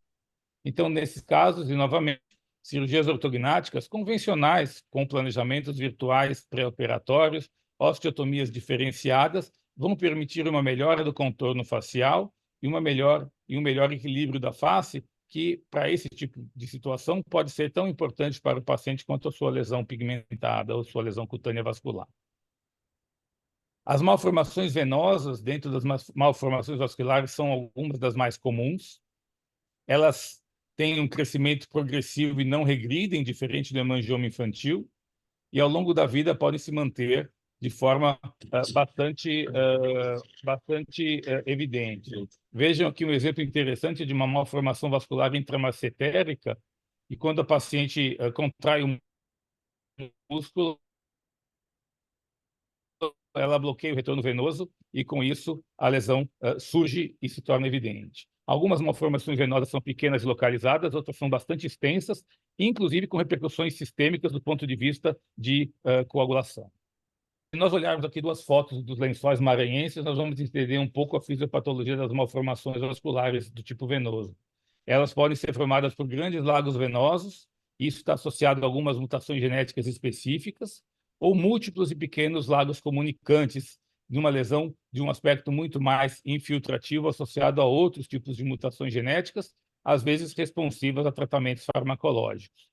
Então, nesses casos, e novamente, cirurgias ortognáticas convencionais, com planejamentos virtuais pré-operatórios, osteotomias diferenciadas, vão permitir uma melhora do contorno facial e um melhor equilíbrio da face, que, para esse tipo de situação, pode ser tão importante para o paciente quanto a sua lesão pigmentada ou sua lesão cutânea vascular. As malformações venosas, dentro das malformações vasculares, são algumas das mais comuns. Elas têm um crescimento progressivo e não regridem, diferente do hemangioma infantil, e ao longo da vida podem se manter de forma bastante evidente. Vejam aqui um exemplo interessante de uma malformação vascular intramassetérica, e quando a paciente contrai um músculo, ela bloqueia o retorno venoso e, com isso, a lesão surge e se torna evidente. Algumas malformações venosas são pequenas e localizadas, outras são bastante extensas, inclusive com repercussões sistêmicas do ponto de vista de coagulação. Se nós olharmos aqui duas fotos dos lençóis maranhenses, nós vamos entender um pouco a fisiopatologia das malformações vasculares do tipo venoso. Elas podem ser formadas por grandes lagos venosos, isso está associado a algumas mutações genéticas específicas, ou múltiplos e pequenos lagos comunicantes, de uma lesão de um aspecto muito mais infiltrativo, associado a outros tipos de mutações genéticas, às vezes responsivas a tratamentos farmacológicos.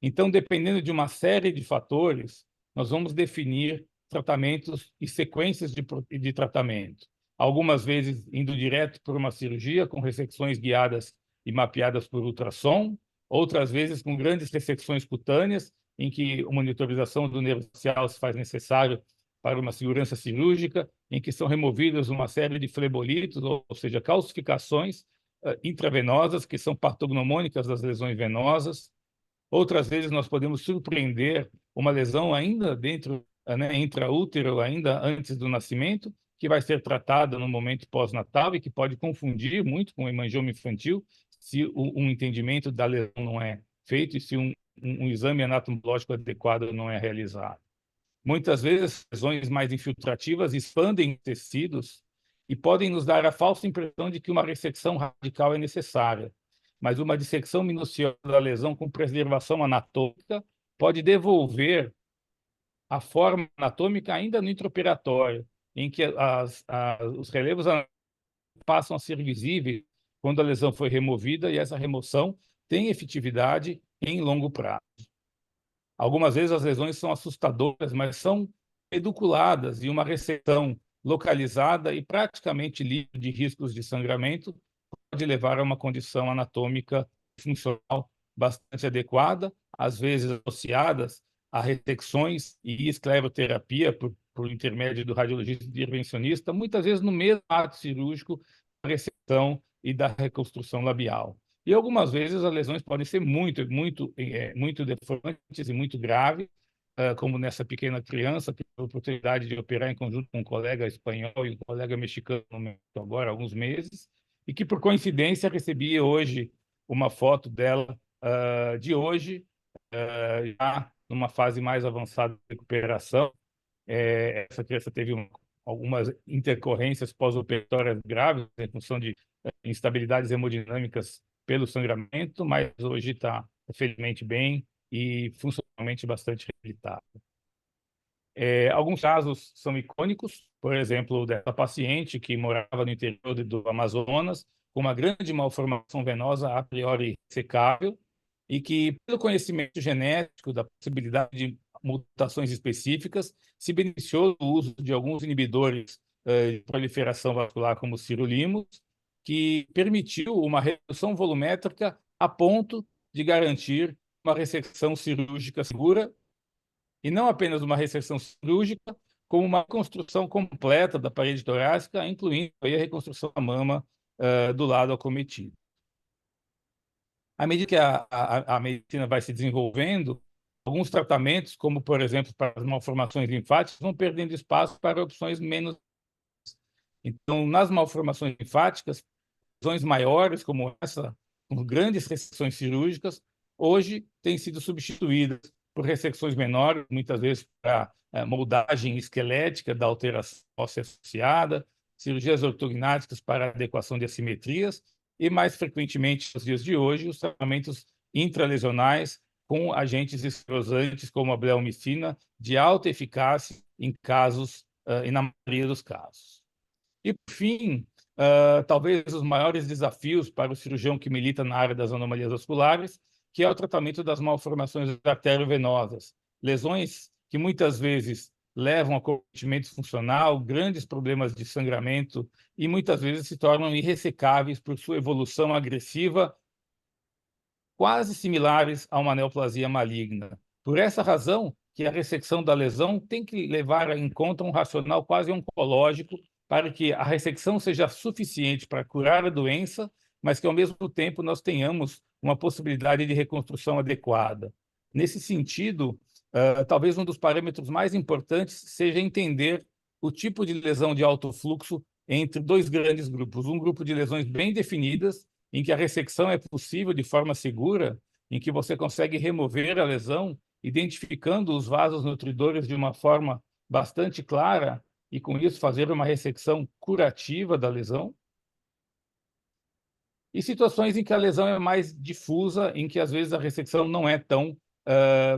Então, dependendo de uma série de fatores, nós vamos definir tratamentos e sequências de tratamento. Algumas vezes indo direto por uma cirurgia, com ressecções guiadas e mapeadas por ultrassom, outras vezes com grandes ressecções cutâneas, em que a monitorização do nervo facial se faz necessário para uma segurança cirúrgica, em que são removidas uma série de flebolitos, ou seja, calcificações intravenosas, que são patognomônicas das lesões venosas. Outras vezes nós podemos surpreender uma lesão ainda dentro, intraútero, ainda antes do nascimento, que vai ser tratada no momento pós-natal e que pode confundir muito com o hemangioma infantil, se um entendimento da lesão não é feito e se um exame anatomológico adequado não é realizado. Muitas vezes, lesões mais infiltrativas expandem tecidos e podem nos dar a falsa impressão de que uma ressecção radical é necessária, mas uma dissecção minuciosa da lesão com preservação anatômica pode devolver a forma anatômica ainda no intraoperatório, em que os relevos passam a ser visíveis quando a lesão foi removida, e essa remoção tem efetividade em longo prazo. Algumas vezes as lesões são assustadoras, mas são pediculadas, e uma ressecção localizada e praticamente livre de riscos de sangramento pode levar a uma condição anatômica funcional bastante adequada, às vezes associadas a ressecções e escleroterapia por intermédio do radiologista intervencionista, muitas vezes no mesmo ato cirúrgico da ressecção e da reconstrução labial. E algumas vezes as lesões podem ser muito deformantes e muito graves, como nessa pequena criança, que teve a oportunidade de operar em conjunto com um colega espanhol e um colega mexicano agora há alguns meses, e que, por coincidência, recebi hoje uma foto dela de hoje, já numa fase mais avançada de recuperação. Essa criança teve algumas intercorrências pós-operatórias graves em função de instabilidades hemodinâmicas pelo sangramento, mas hoje está, felizmente, bem e funcionalmente bastante reabilitado. Alguns casos são icônicos, por exemplo, dessa paciente que morava no interior do Amazonas, com uma grande malformação venosa a priori ressecável, e que, pelo conhecimento genético da possibilidade de mutações específicas, se beneficiou do uso de alguns inibidores de proliferação vascular, como sirolimus, que permitiu uma redução volumétrica a ponto de garantir uma ressecção cirúrgica segura, e não apenas uma ressecção cirúrgica, como uma reconstrução completa da parede torácica, incluindo aí a reconstrução da mama do lado acometido. À medida que a medicina vai se desenvolvendo, alguns tratamentos, como, por exemplo, para as malformações linfáticas, vão perdendo espaço para opções menos. Então, nas malformações linfáticas, lesões maiores como essa, com grandes ressecções cirúrgicas, hoje têm sido substituídas por ressecções menores, muitas vezes para moldagem esquelética da alteração óssea associada, cirurgias ortognáticas para adequação de assimetrias e, mais frequentemente, nos dias de hoje, os tratamentos intralesionais com agentes esclerosantes como a bleomicina, de alta eficácia em casos, e na maioria dos casos. E, por fim, talvez os maiores desafios para o cirurgião que milita na área das anomalias vasculares, que é o tratamento das malformações arteriovenosas, lesões que muitas vezes levam a comprometimento funcional, grandes problemas de sangramento e muitas vezes se tornam irressecáveis por sua evolução agressiva, quase similares a uma neoplasia maligna. Por essa razão, que a ressecção da lesão tem que levar em conta um racional quase oncológico para que a ressecção seja suficiente para curar a doença, mas que, ao mesmo tempo, nós tenhamos uma possibilidade de reconstrução adequada. Nesse sentido, talvez um dos parâmetros mais importantes seja entender o tipo de lesão de alto fluxo entre dois grandes grupos. Um grupo de lesões bem definidas, em que a ressecção é possível de forma segura, em que você consegue remover a lesão, identificando os vasos nutridores de uma forma bastante clara e, com isso, fazer uma ressecção curativa da lesão. E situações em que a lesão é mais difusa, em que, às vezes, a ressecção não é tão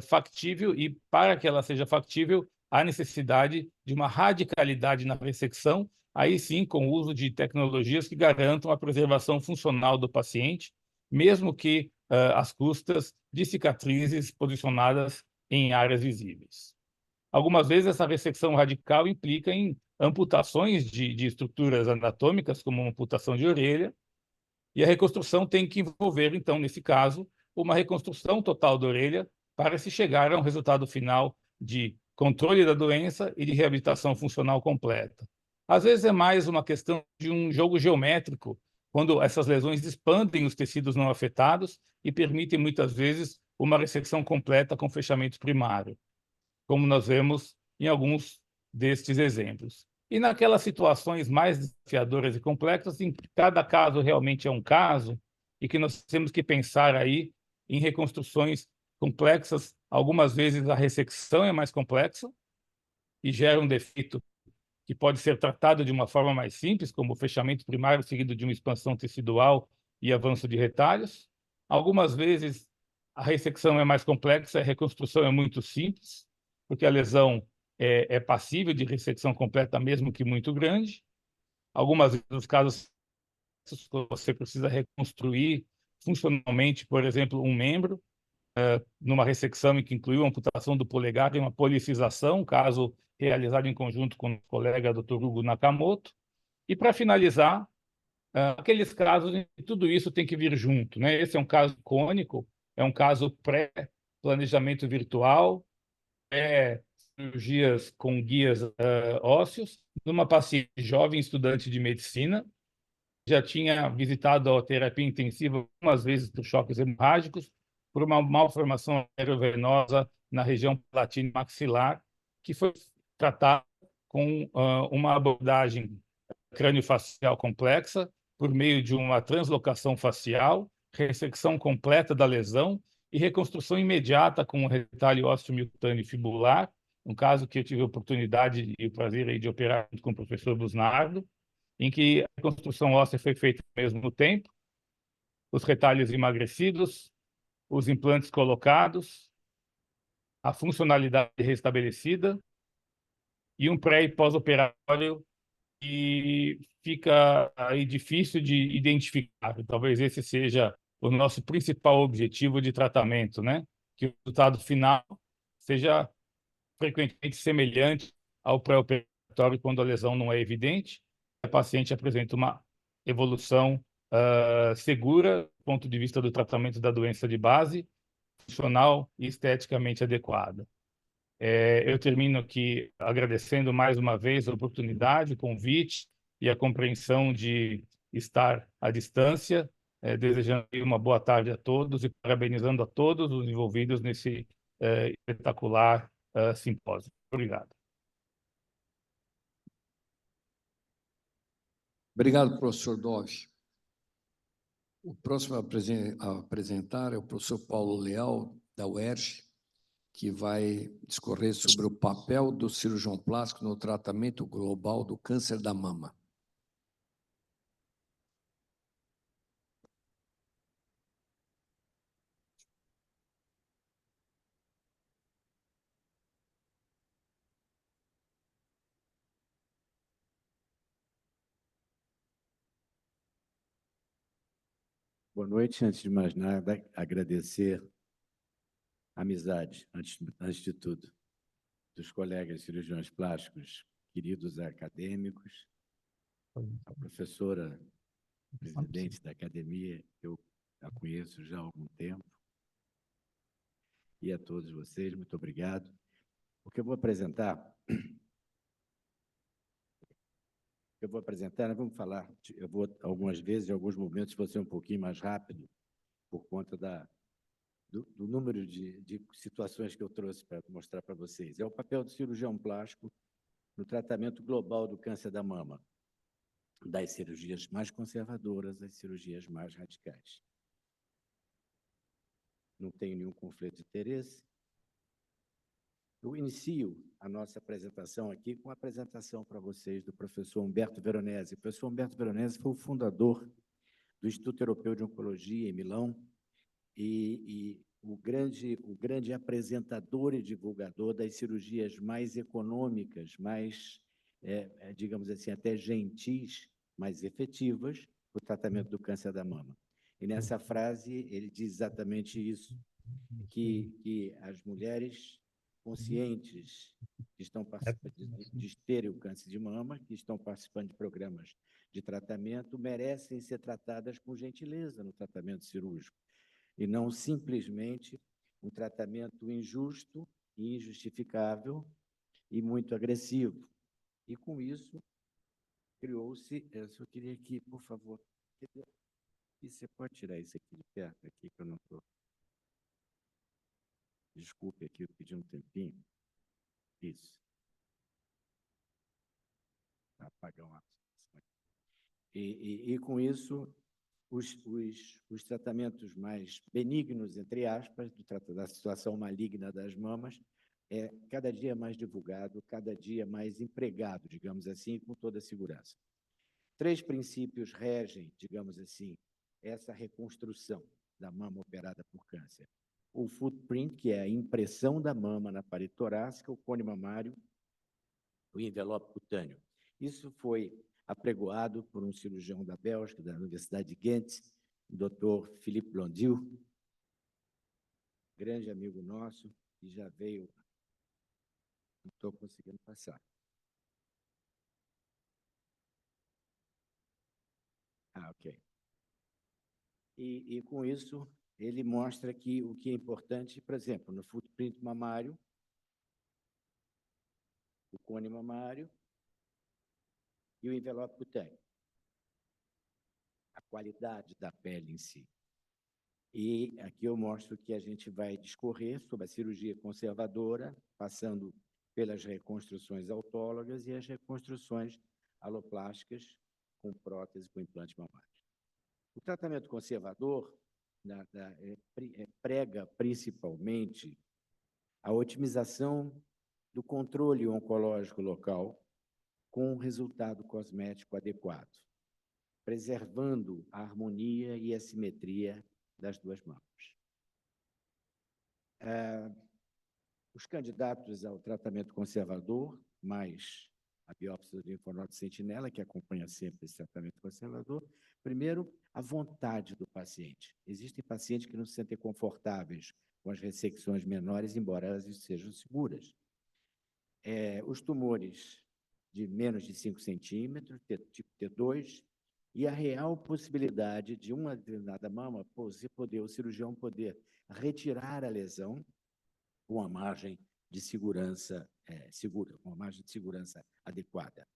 factível e, para que ela seja factível, há necessidade de uma radicalidade na ressecção, aí sim com o uso de tecnologias que garantam a preservação funcional do paciente, mesmo que às custas de cicatrizes posicionadas em áreas visíveis. Algumas vezes essa ressecção radical implica em amputações de estruturas anatômicas, como uma amputação de orelha, e a reconstrução tem que envolver, então, nesse caso, uma reconstrução total da orelha para se chegar a um resultado final de controle da doença e de reabilitação funcional completa. Às vezes é mais uma questão de um jogo geométrico, quando essas lesões expandem os tecidos não afetados e permitem, muitas vezes, uma ressecção completa com fechamento primário, como nós vemos em alguns destes exemplos. E naquelas situações mais desafiadoras e complexas, em que cada caso realmente é um caso, e que nós temos que pensar aí em reconstruções complexas, algumas vezes a ressecção é mais complexa e gera um defeito que pode ser tratado de uma forma mais simples, como o fechamento primário seguido de uma expansão tecidual e avanço de retalhos. Algumas vezes a ressecção é mais complexa, a reconstrução é muito simples, porque a lesão é passível de ressecção completa, mesmo que muito grande. Algumas vezes, nos casos, você precisa reconstruir funcionalmente, por exemplo, um membro, numa ressecção em que incluiu a amputação do polegar e uma policização, caso realizado em conjunto com o colega Dr. Hugo Nakamoto. E, para finalizar, aqueles casos em que tudo isso tem que vir junto, né? Esse é um caso icônico, é um caso pré-planejamento virtual, cirurgias com guias ósseos, numa paciente jovem estudante de medicina, já tinha visitado a terapia intensiva algumas vezes por choques hemorrágicos, por uma malformação arteriovenosa na região palatina e maxilar, que foi tratada com uma abordagem crâniofacial complexa, por meio de uma translocação facial, ressecção completa da lesão e reconstrução imediata com o retalho ósseo-miltâneo fibular, um caso que eu tive a oportunidade e o prazer aí de operar junto com o professor Busnardo, em que a reconstrução óssea foi feita ao mesmo tempo, os retalhos emagrecidos, os implantes colocados, a funcionalidade restabelecida e um pré- e pós-operatório que fica aí difícil de identificar. Talvez esse seja o nosso principal objetivo de tratamento, né? Que o resultado final seja frequentemente semelhante ao pré-operatório quando a lesão não é evidente, a paciente apresenta uma evolução segura do ponto de vista do tratamento da doença de base, funcional e esteticamente adequada. Eu termino aqui agradecendo mais uma vez a oportunidade, o convite e a compreensão de estar à distância, desejando uma boa tarde a todos e parabenizando a todos os envolvidos nesse espetacular simpósio. Obrigado. Obrigado, professor Dove. O próximo a apresentar é o professor Paulo Leal, da UERJ, que vai discorrer sobre o papel do cirurgião plástico no tratamento global do câncer da mama. Boa noite. Antes de mais nada, agradecer a amizade, antes de tudo, dos colegas cirurgiões plásticos, queridos acadêmicos, a professora, presidente da academia, que eu a conheço já há algum tempo, e a todos vocês, muito obrigado. O que eu vou apresentar, nós vamos falar, eu vou, algumas vezes, em alguns momentos, vou ser um pouquinho mais rápido, por conta do número de situações que eu trouxe para mostrar para vocês. É o papel do cirurgião plástico no tratamento global do câncer da mama, das cirurgias mais conservadoras às cirurgias mais radicais. Não tenho nenhum conflito de interesse. Eu inicio a nossa apresentação aqui com a apresentação para vocês do professor Humberto Veronesi. O professor Humberto Veronesi foi o fundador do Instituto Europeu de Oncologia, em Milão, e o grande apresentador e divulgador das cirurgias mais econômicas, mais, digamos assim, até gentis, mais efetivas, para o tratamento do câncer da mama. E nessa frase ele diz exatamente isso, que as mulheres conscientes que estão participando de terem o câncer de mama, que estão participando de programas de tratamento, merecem ser tratadas com gentileza no tratamento cirúrgico, e não simplesmente um tratamento injusto, injustificável e muito agressivo. E, com isso, criou-se... Eu só queria aqui, por favor... E você pode tirar isso aqui de perto, aqui, que eu não estou... Desculpe aqui, eu pedi um tempinho. Isso. Para apagar uma... E com isso... Os tratamentos mais benignos, entre aspas, da situação maligna das mamas, cada dia mais divulgado, cada dia mais empregado, digamos assim, com toda a segurança. 3 princípios regem, digamos assim, essa reconstrução da mama operada por câncer. O footprint, que é a impressão da mama na parede torácica, o cone mamário, o envelope cutâneo. Isso foi apregoado por um cirurgião da Bélgica, da Universidade de Ghent, o Dr. Philippe Blondil, grande amigo nosso, que já veio... Não estou conseguindo passar. Ok. E com isso, ele mostra que o que é importante, por exemplo, no footprint mamário, o cone mamário e o envelope cutâneo. A qualidade da pele em si. E aqui eu mostro que a gente vai discorrer sobre a cirurgia conservadora, passando pelas reconstruções autólogas e as reconstruções aloplásticas com prótese, com implante mamário. O tratamento conservador prega principalmente a otimização do controle oncológico local com um resultado cosmético adequado, preservando a harmonia e a simetria das duas mamas. Os candidatos ao tratamento conservador, mais a biópsia do linfonodo sentinela, que acompanha sempre esse tratamento conservador, primeiro, a vontade do paciente. Existem pacientes que não se sentem confortáveis com as ressecções menores, embora elas sejam seguras. Os tumores de menos de 5 centímetros, tipo T2, e a real possibilidade de uma determinada mama, o cirurgião poder retirar a lesão com a margem de segurança segura, com a margem de segurança adequada.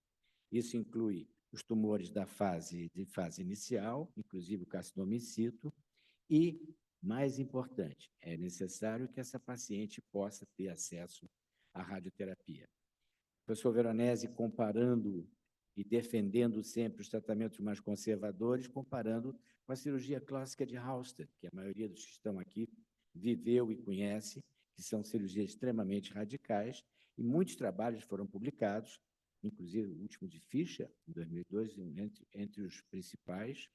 Isso inclui os tumores da fase inicial, inclusive o carcinoma in situ, e, mais importante, é necessário que essa paciente possa ter acesso à radioterapia. O professor Veronese, comparando e defendendo sempre os tratamentos mais conservadores, comparando com a cirurgia clássica de Halsted, que a maioria dos que estão aqui viveu e conhece, que são cirurgias extremamente radicais, e muitos trabalhos foram publicados, inclusive o último de Fischer, em 2002, entre os principais,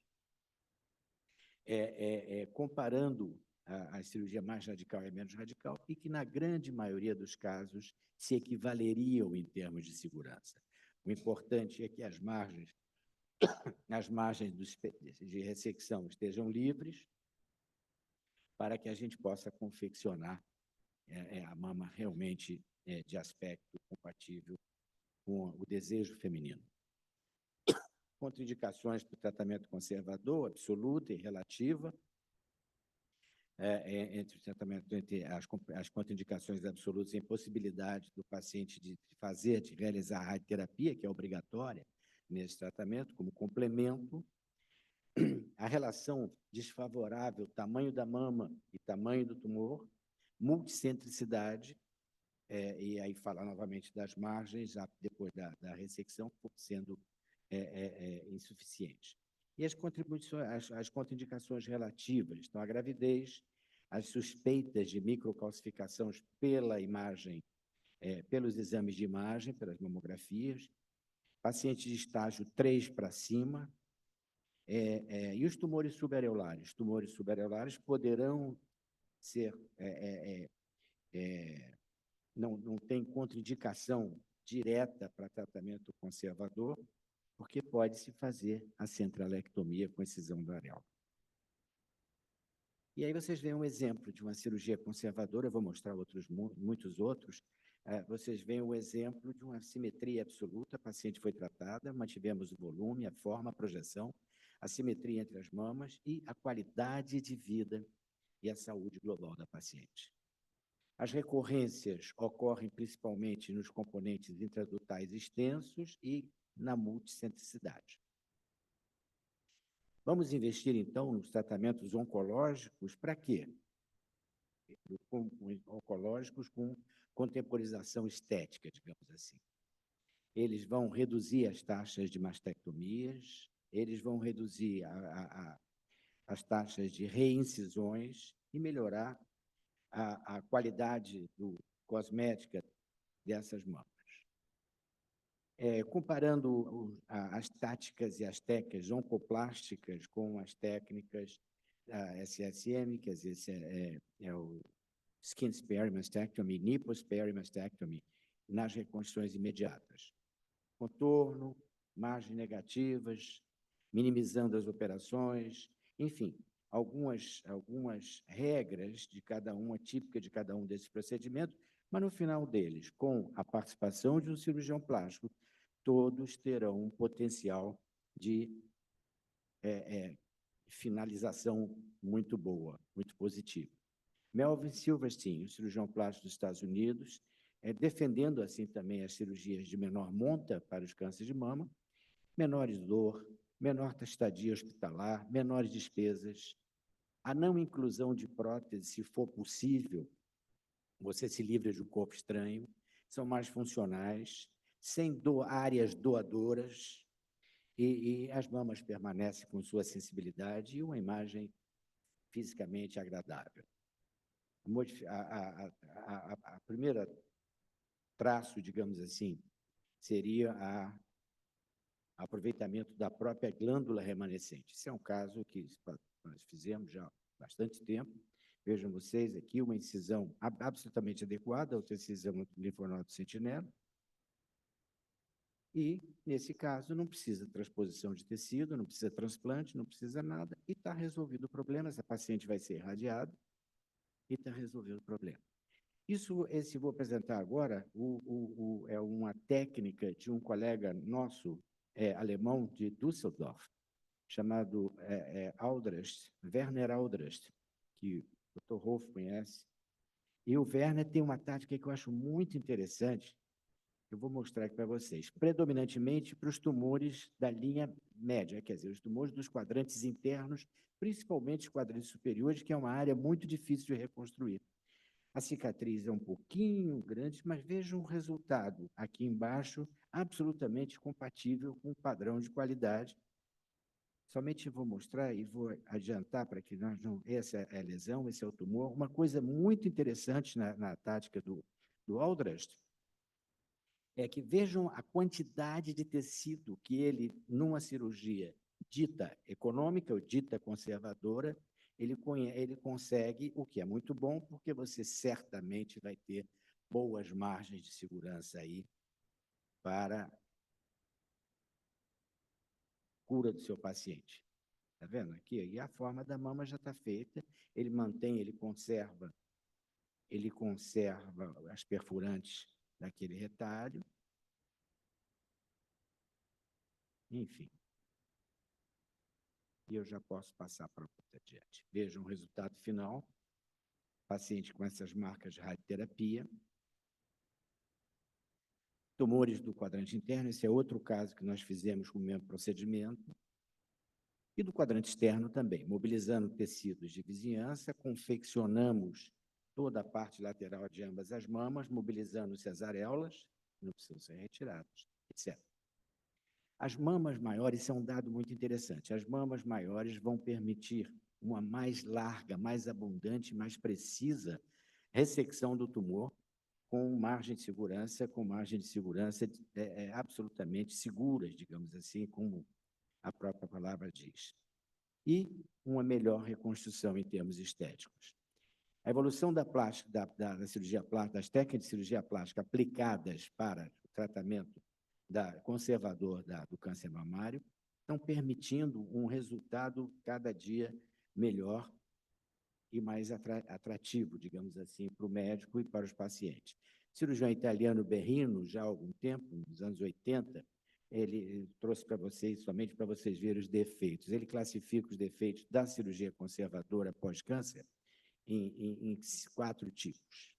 comparando a cirurgia mais radical e a menos radical, e que, na grande maioria dos casos, se equivaleriam em termos de segurança. O importante é que as margens de ressecção estejam livres para que a gente possa confeccionar a mama realmente de aspecto compatível com o desejo feminino. Contraindicações para o tratamento conservador, absoluta e relativa. Entre o tratamento, entre as contraindicações absolutas, a impossibilidade do paciente de realizar a radioterapia, que é obrigatória nesse tratamento, como complemento, a relação desfavorável, tamanho da mama e tamanho do tumor, multicentricidade, e aí falar novamente das margens, depois da ressecção, sendo insuficientes. E as contraindicações relativas, então a gravidez, as suspeitas de microcalcificação pela imagem, pelos exames de imagem, pelas mamografias, pacientes de estágio 3 para cima, e os tumores subareolares. Tumores subareolares poderão ser, não tem contraindicação direta para tratamento conservador, porque pode-se fazer a centralectomia com excisão da areola. E aí vocês veem um exemplo de uma cirurgia conservadora, eu vou mostrar muitos outros. Vocês veem o exemplo de uma simetria absoluta, a paciente foi tratada, mantivemos o volume, a forma, a projeção, a simetria entre as mamas e a qualidade de vida e a saúde global da paciente. As recorrências ocorrem principalmente nos componentes intradutais extensos e na multicentricidade. Vamos investir, então, nos tratamentos oncológicos para quê? Oncológicos com contemporização estética, digamos assim. Eles vão reduzir as taxas de mastectomias, eles vão reduzir as taxas de reincisões e melhorar a qualidade cosmética dessas mamas. Comparando as táticas e as técnicas oncoplásticas com as técnicas SSM, quer dizer, esse é o Skin Sparing Mastectomy, Nipple Sparing Mastectomy, nas reconstruções imediatas. Contorno, margens negativas, minimizando as operações, enfim, algumas regras de cada uma, típica de cada um desses procedimentos, mas no final deles, com a participação de um cirurgião plástico, todos terão um potencial de finalização muito boa, muito positiva. Melvin Silverstein, o cirurgião plástico dos Estados Unidos, defendendo assim também as cirurgias de menor monta para os cânceres de mama, menores dor, menor estadia hospitalar, menores despesas, A não inclusão de prótese, se for possível, você se livra de um corpo estranho, são mais funcionais, sem áreas doadoras, e as mamas permanecem com sua sensibilidade e uma imagem fisicamente agradável. A primeira traço, digamos assim, seria o aproveitamento da própria glândula remanescente. Esse é um caso que nós fizemos já há bastante tempo. Vejam vocês aqui uma incisão absolutamente adequada, outra incisão no linfonodo sentinela. E, nesse caso, não precisa transposição de tecido, não precisa transplante, não precisa nada, e está resolvido o problema. Essa paciente vai ser irradiada e está resolvido o problema. Esse vou apresentar agora é uma técnica de um colega nosso, alemão, de Düsseldorf, chamado Aldrast, Werner Aldrast, que o Dr. Rolf conhece. E o Werner tem uma tática que eu acho muito interessante, eu vou mostrar aqui para vocês, predominantemente para os tumores da linha média, quer dizer, os tumores dos quadrantes internos, principalmente os quadrantes superiores, que é uma área muito difícil de reconstruir. A cicatriz é um pouquinho grande, mas vejam o resultado aqui embaixo, absolutamente compatível com o padrão de qualidade. Somente vou mostrar e vou adiantar para que nós não... Essa é a lesão, esse é o tumor. Uma coisa muito interessante na tática do Aldrast é que vejam a quantidade de tecido que ele, numa cirurgia dita econômica ou dita conservadora, ele consegue, o que é muito bom, porque você certamente vai ter boas margens de segurança aí para cura do seu paciente. Está vendo aqui? E a forma da mama já está feita, ele mantém, ele conserva as perfurantes daquele retalho. Enfim. E eu já posso passar para outra adiante. Vejam o resultado final. Paciente com essas marcas de radioterapia. Tumores do quadrante interno, esse é outro caso que nós fizemos com o mesmo procedimento. E do quadrante externo também, mobilizando tecidos de vizinhança, confeccionamos toda a parte lateral de ambas as mamas, mobilizando-se as areolas, não precisam ser retiradas, etc. As mamas maiores são um dado muito interessante. As mamas maiores vão permitir uma mais larga, mais abundante, mais precisa ressecção do tumor, com margem de segurança absolutamente seguras, digamos assim, como a própria palavra diz. E uma melhor reconstrução em termos estéticos. A evolução da cirurgia plástica, das técnicas de cirurgia plástica aplicadas para o tratamento conservador do câncer mamário estão permitindo um resultado cada dia melhor e mais atrativo, digamos assim, para o médico e para os pacientes. O cirurgião italiano Berrino, já há algum tempo, nos anos 80, ele trouxe para vocês, somente para vocês verem os defeitos. Ele classifica os defeitos da cirurgia conservadora pós-câncer em 4 tipos.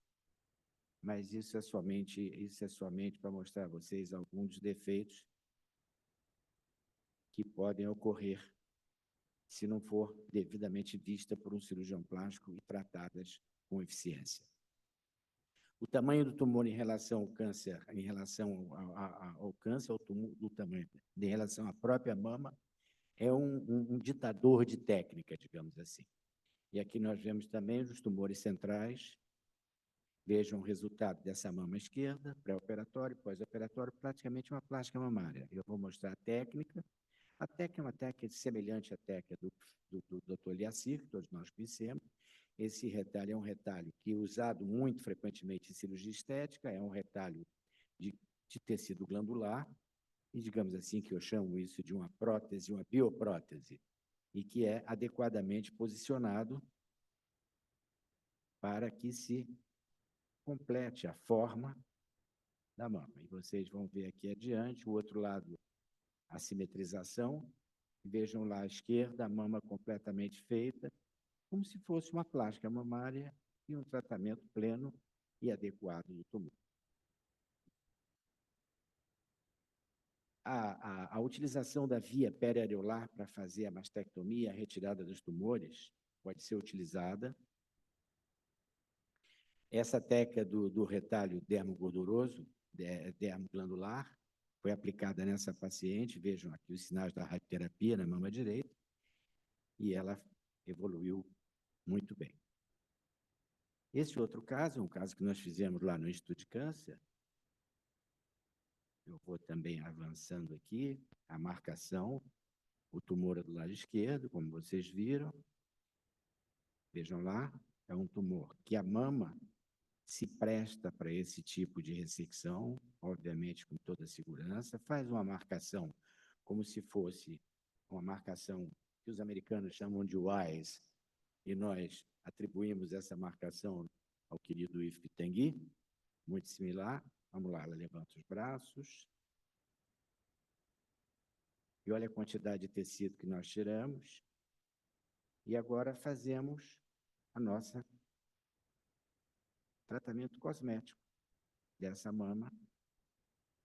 Mas isso é somente para mostrar a vocês alguns dos defeitos que podem ocorrer se não for devidamente vista por um cirurgião plástico e tratadas com eficiência. O tamanho do tumor em relação ao câncer, em relação ao câncer, do tamanho, em relação à própria mama, é um ditador de técnica, digamos assim. E aqui nós vemos também os tumores centrais. Vejam o resultado dessa mama esquerda, pré-operatório, pós-operatório, praticamente uma plástica mamária. Eu vou mostrar a técnica. A técnica é uma técnica semelhante à técnica do Dr. Liacir, que todos nós conhecemos. Esse retalho é um retalho que é usado muito frequentemente em cirurgia estética, é um retalho de tecido glandular, e digamos assim que eu chamo isso de uma prótese, uma bioprótese, e que é adequadamente posicionado para que se complete a forma da mama. E vocês vão ver aqui adiante, o outro lado, a simetrização. Vejam lá à esquerda, a mama completamente feita, como se fosse uma plástica mamária e um tratamento pleno e adequado do tumor. A utilização da via periareolar para fazer a mastectomia, a retirada dos tumores, pode ser utilizada. Essa técnica do retalho dermogorduroso, dermoglandular, foi aplicada nessa paciente, vejam aqui os sinais da radioterapia na mama direita, e ela evoluiu muito bem. Esse outro caso, um caso que nós fizemos lá no Instituto de Câncer, eu vou também avançando aqui, a marcação, o tumor é do lado esquerdo, como vocês viram. Vejam lá, é um tumor que a mama se presta para esse tipo de ressecção, obviamente com toda a segurança, faz uma marcação como se fosse uma marcação que os americanos chamam de WISE, e nós atribuímos essa marcação ao querido Yves Pitangui, muito similar. Vamos lá, ela levanta os braços. E olha a quantidade de tecido que nós tiramos. E agora fazemos a nossa tratamento cosmético dessa mama,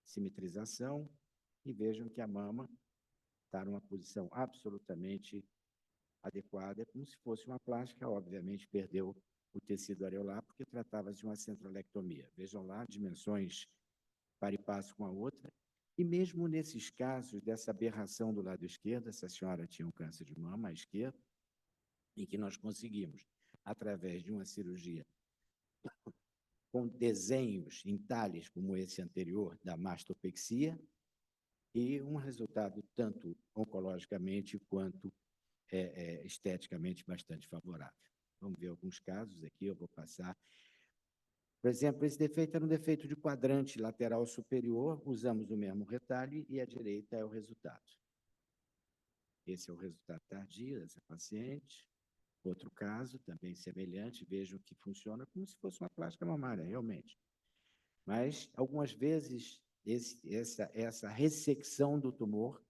simetrização, e vejam que a mama está numa posição absolutamente adequada, como se fosse uma plástica, obviamente perdeu o tecido areolar, porque tratava-se de uma centralectomia. Vejam lá, dimensões par e passo com a outra, e mesmo nesses casos dessa aberração do lado esquerdo, essa senhora tinha um câncer de mama à esquerda, em que nós conseguimos, através de uma cirurgia com desenhos, entalhes como esse anterior, da mastopexia, e um resultado tanto oncologicamente quanto esteticamente bastante favorável. Vamos ver alguns casos aqui, eu vou passar. Por exemplo, esse defeito era um defeito de quadrante lateral superior, usamos o mesmo retalho e à direita é o resultado. Esse é o resultado tardio dessa paciente. Outro caso, também semelhante, vejam que funciona como se fosse uma plástica mamária, realmente. Mas, algumas vezes, essa ressecção do tumor,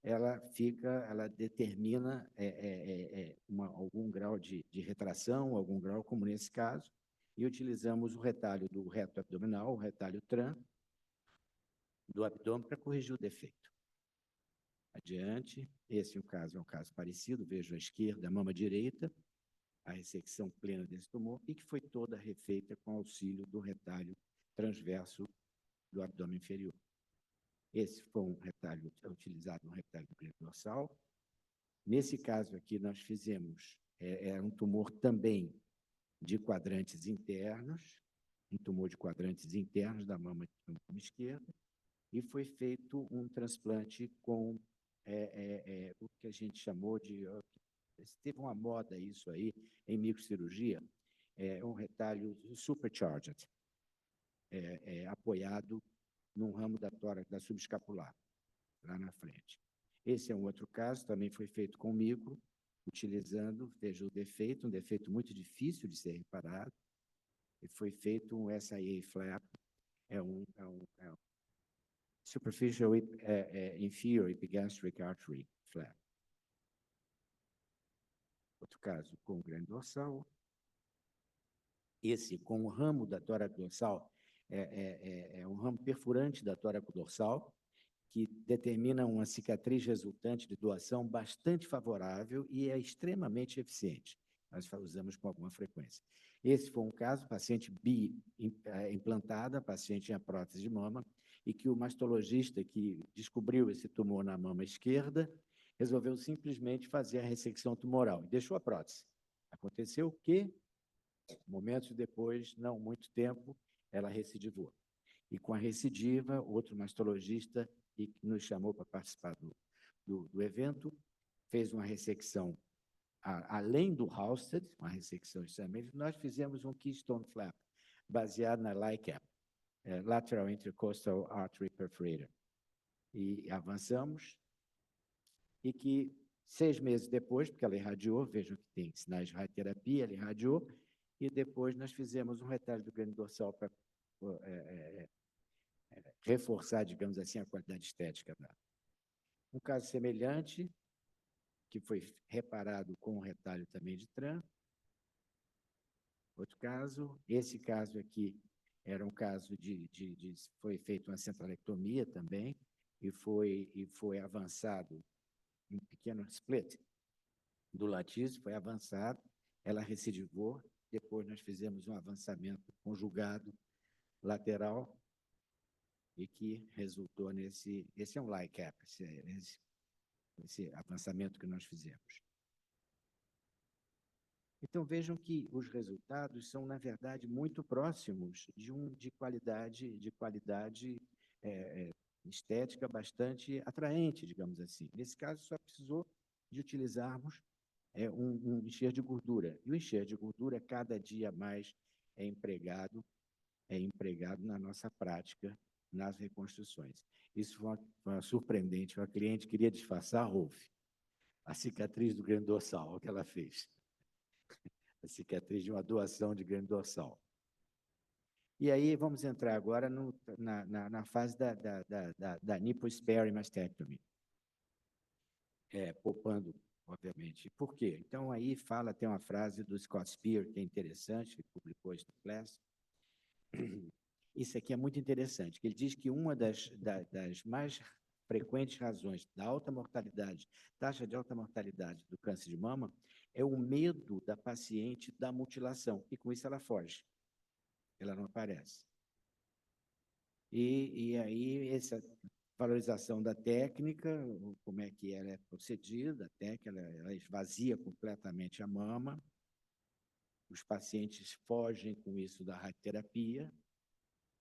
ela determina algum grau de retração, algum grau, como nesse caso, e utilizamos o retalho do reto abdominal, o retalho TRAN, do abdômen para corrigir o defeito. Adiante, esse é um caso parecido, vejo à esquerda, a mama direita, a ressecção plena desse tumor, e que foi toda refeita com auxílio do retalho transverso do abdômen inferior. Esse foi um retalho utilizado no retalho do glêndulo dorsal. Nesse caso aqui, nós fizemos, um tumor também de quadrantes internos, um tumor de quadrantes internos da mama esquerda, e foi feito um transplante com o que a gente chamou de... Teve uma moda isso aí, em microcirurgia, um retalho supercharged, apoiado num ramo da tórax, da subescapular, lá na frente. Esse é um outro caso, também foi feito com micro, utilizando, veja o defeito, um defeito muito difícil de ser reparado, e foi feito um SIA flap, Superficial Inferior Epigastric Artery flap. Outro caso com o glêndulo dorsal. Esse com o ramo da tórax dorsal, um ramo perfurante da tórax dorsal, que determina uma cicatriz resultante de doação bastante favorável e é extremamente eficiente. Nós usamos com alguma frequência. Esse foi um caso, paciente implantada, paciente tinha prótese de mama, e que o mastologista que descobriu esse tumor na mama esquerda resolveu simplesmente fazer a ressecção tumoral e deixou a prótese. Aconteceu que, momentos depois, não muito tempo, ela recidivou. E com a recidiva, outro mastologista que nos chamou para participar do evento, fez uma ressecção além do Halsted, uma ressecção extremamente. Nós fizemos um Keystone Flap, baseado na LICAP, Lateral Intercostal Artery Perforator. E avançamos, e que 6 meses depois, porque ela irradiou, vejam que tem sinais de radioterapia, ela irradiou, e depois nós fizemos um retalho do glêndulo dorsal para reforçar, digamos assim, a qualidade estética dela. Um caso semelhante, que foi reparado com um retalho também de TRAN. Outro caso, esse caso aqui era um caso foi feita uma centralectomia também, e foi avançado um pequeno split do latíssimo, foi avançado, ela recidivou, depois nós fizemos um avançamento conjugado lateral e que resultou esse é um LICAP, esse avançamento que nós fizemos. Então, vejam que os resultados são, na verdade, muito próximos de qualidade estética bastante atraente, digamos assim. Nesse caso, só precisou de utilizarmos um enxerto de gordura. E o enxerto de gordura, cada dia mais, é empregado na nossa prática, nas reconstruções. Isso foi uma surpreendente. Uma cliente queria disfarçar, Rolf, a cicatriz do grande dorsal, o que ela fez. A cicatriz de uma doação de grande dorsal. E aí vamos entrar agora na fase da nipple sparing mastectomy. Poupando, obviamente. Por quê? Então, aí tem uma frase do Scott Spear, que é interessante, que publicou isso no Class. Isso aqui é muito interessante, que ele diz que uma das mais frequentes razões da alta mortalidade, taxa de alta mortalidade do câncer de mama, é o medo da paciente da mutilação, e com isso ela foge, ela não aparece. E aí, essa valorização da técnica, como é que ela é procedida, a técnica, ela esvazia completamente a mama, os pacientes fogem com isso da radioterapia.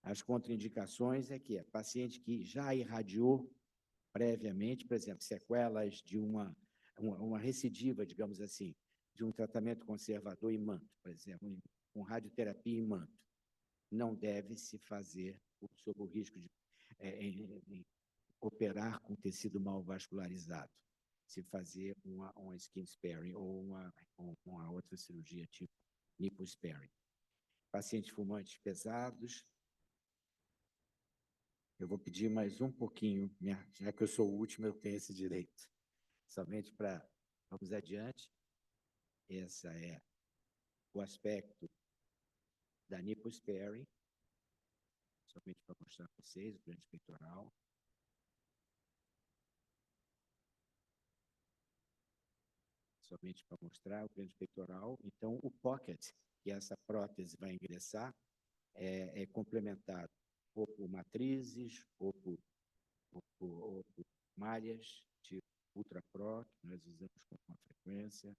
As contraindicações é que a paciente que já irradiou previamente, por exemplo, sequelas de uma recidiva, digamos assim, de um tratamento conservador em manto, por exemplo, com radioterapia em manto, não deve se fazer sob o risco de operar com tecido mal vascularizado, se fazer uma skin sparing ou uma outra cirurgia tipo nipple sparing. Pacientes fumantes pesados. Eu vou pedir mais um pouquinho, já que eu sou o último, eu tenho esse direito. Somente para... Vamos adiante. Esse é o aspecto da nipple sparing, somente para mostrar para vocês o grande peitoral. Somente para mostrar o grande peitoral. Então, o pocket, que essa prótese vai ingressar, é complementado ou por matrizes, ou por malhas, tipo UltraPro, que nós usamos com uma frequência.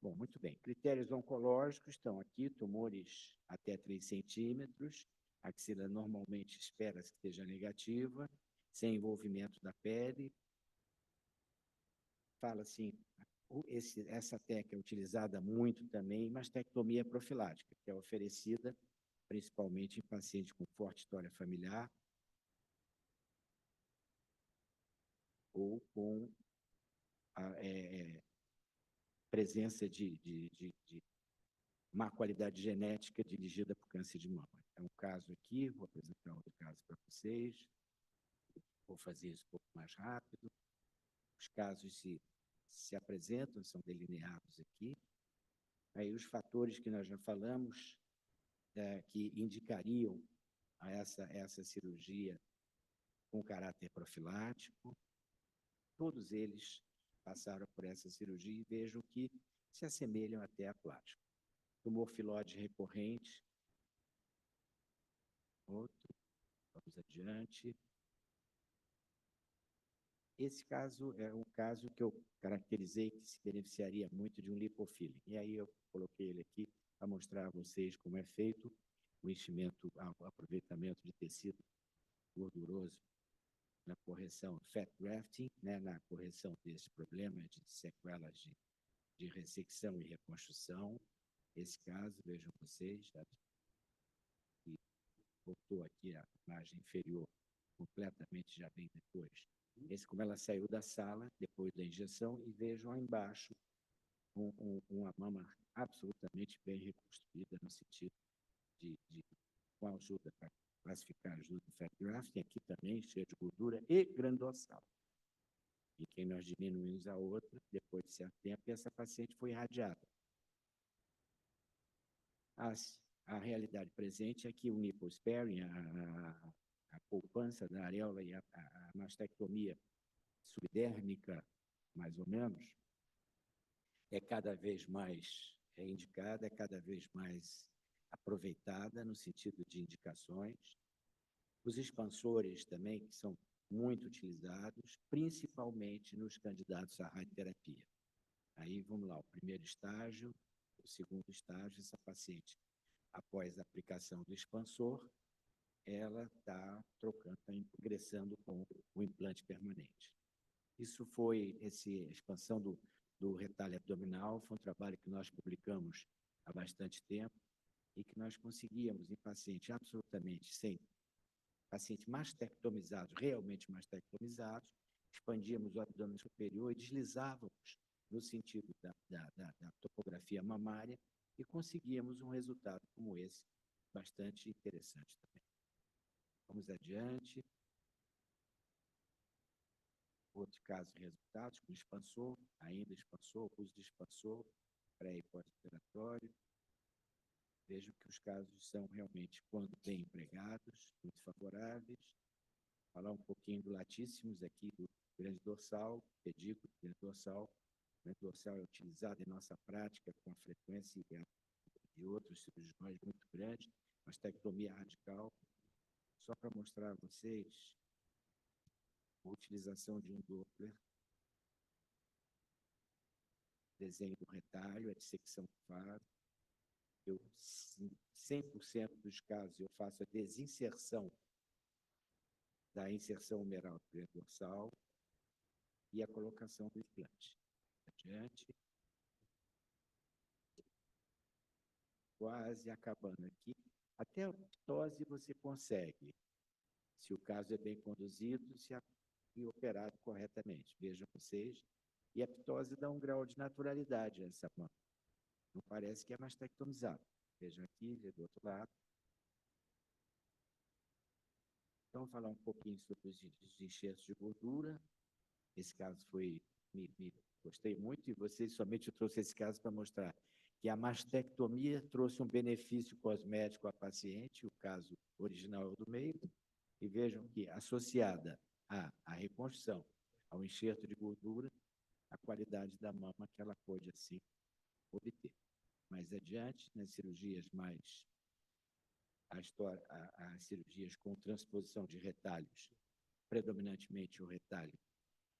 Bom, muito bem. Critérios oncológicos estão aqui, tumores até 3 centímetros, a axila normalmente espera-se que esteja negativa, sem envolvimento da pele. Fala assim, essa técnica é utilizada muito também em mastectomia profilática, que é oferecida principalmente em pacientes com forte história familiar ou com presença de má qualidade genética dirigida para o câncer de mama. É um caso aqui, vou apresentar outro caso para vocês. Vou fazer isso um pouco mais rápido. Os casos se apresentam, são delineados aqui. Aí os fatores que nós já falamos, que indicariam a essa cirurgia com caráter profilático, todos eles passaram por essa cirurgia e vejam que se assemelham até à plástica. Tumor filóide recorrente. Outro. Vamos adiante. Esse caso é um caso que eu caracterizei que se beneficiaria muito de um lipofilling. E aí eu coloquei ele aqui para mostrar a vocês como é feito o enchimento, o aproveitamento de tecido gorduroso na correção fat grafting, né, na correção desse problema de sequelas de ressecção e reconstrução. Esse caso, vejam vocês, que voltou aqui a imagem inferior completamente já bem depois. Esse como ela saiu da sala depois da injeção e vejam aí embaixo uma mama absolutamente bem reconstruída no sentido com a ajuda para classificar a ajuda do fat grafting, aqui também cheia de gordura e grande dorsal. E quem nós diminuímos a outra, depois de certo tempo, essa paciente foi irradiada. A realidade presente é que o nipple sparing, a poupança da areola e a mastectomia subdérmica, mais ou menos, é cada vez mais indicada, é cada vez mais aproveitada no sentido de indicações. Os expansores também, que são muito utilizados, principalmente nos candidatos à radioterapia. Aí, vamos lá, o primeiro estágio, o segundo estágio, essa paciente, após a aplicação do expansor, ela está trocando, está ingressando com o implante permanente. Isso foi, essa expansão do retalho abdominal, foi um trabalho que nós publicamos há bastante tempo e que nós conseguíamos, em pacientes absolutamente sem pacientes mastectomizados, realmente mastectomizados, expandíamos o abdômen superior e deslizávamos no sentido da topografia mamária e conseguíamos um resultado como esse, bastante interessante também. Vamos adiante. Outro caso de resultados com expansor, ainda expansor, uso de expansor, pré e pós-operatório. Vejam que os casos são realmente, quando bem empregados, muito favoráveis. Falar um pouquinho do latíssimos aqui, do grande dorsal, pedículo, grande dorsal. O grande dorsal é utilizado em nossa prática com a frequência de outros cirurgiões muito grande, mastectomia radical. Só para mostrar a vocês a utilização de um Doppler, desenho do retalho, a dissecção que faz. Eu, 100% dos casos, eu faço a desinserção da inserção humeral do grande dorsal e a colocação do implante. Adiante. Quase acabando aqui. Até a ptose você consegue, se o caso é bem conduzido e operado corretamente. Vejam vocês. E a ptose dá um grau de naturalidade a essa mão. Não parece que é mastectomizado. Vejam aqui, do outro lado. Então, falar um pouquinho sobre os enxertos de gordura. Esse caso foi, gostei muito, e vocês somente eu trouxe esse caso para mostrar que a mastectomia trouxe um benefício cosmético à paciente, o caso original é o do meio, e vejam que, associada à reconstrução, ao enxerto de gordura, a qualidade da mama que ela pôde, assim, obter. Mais adiante, nas cirurgias mais... as cirurgias com transposição de retalhos, predominantemente o retalho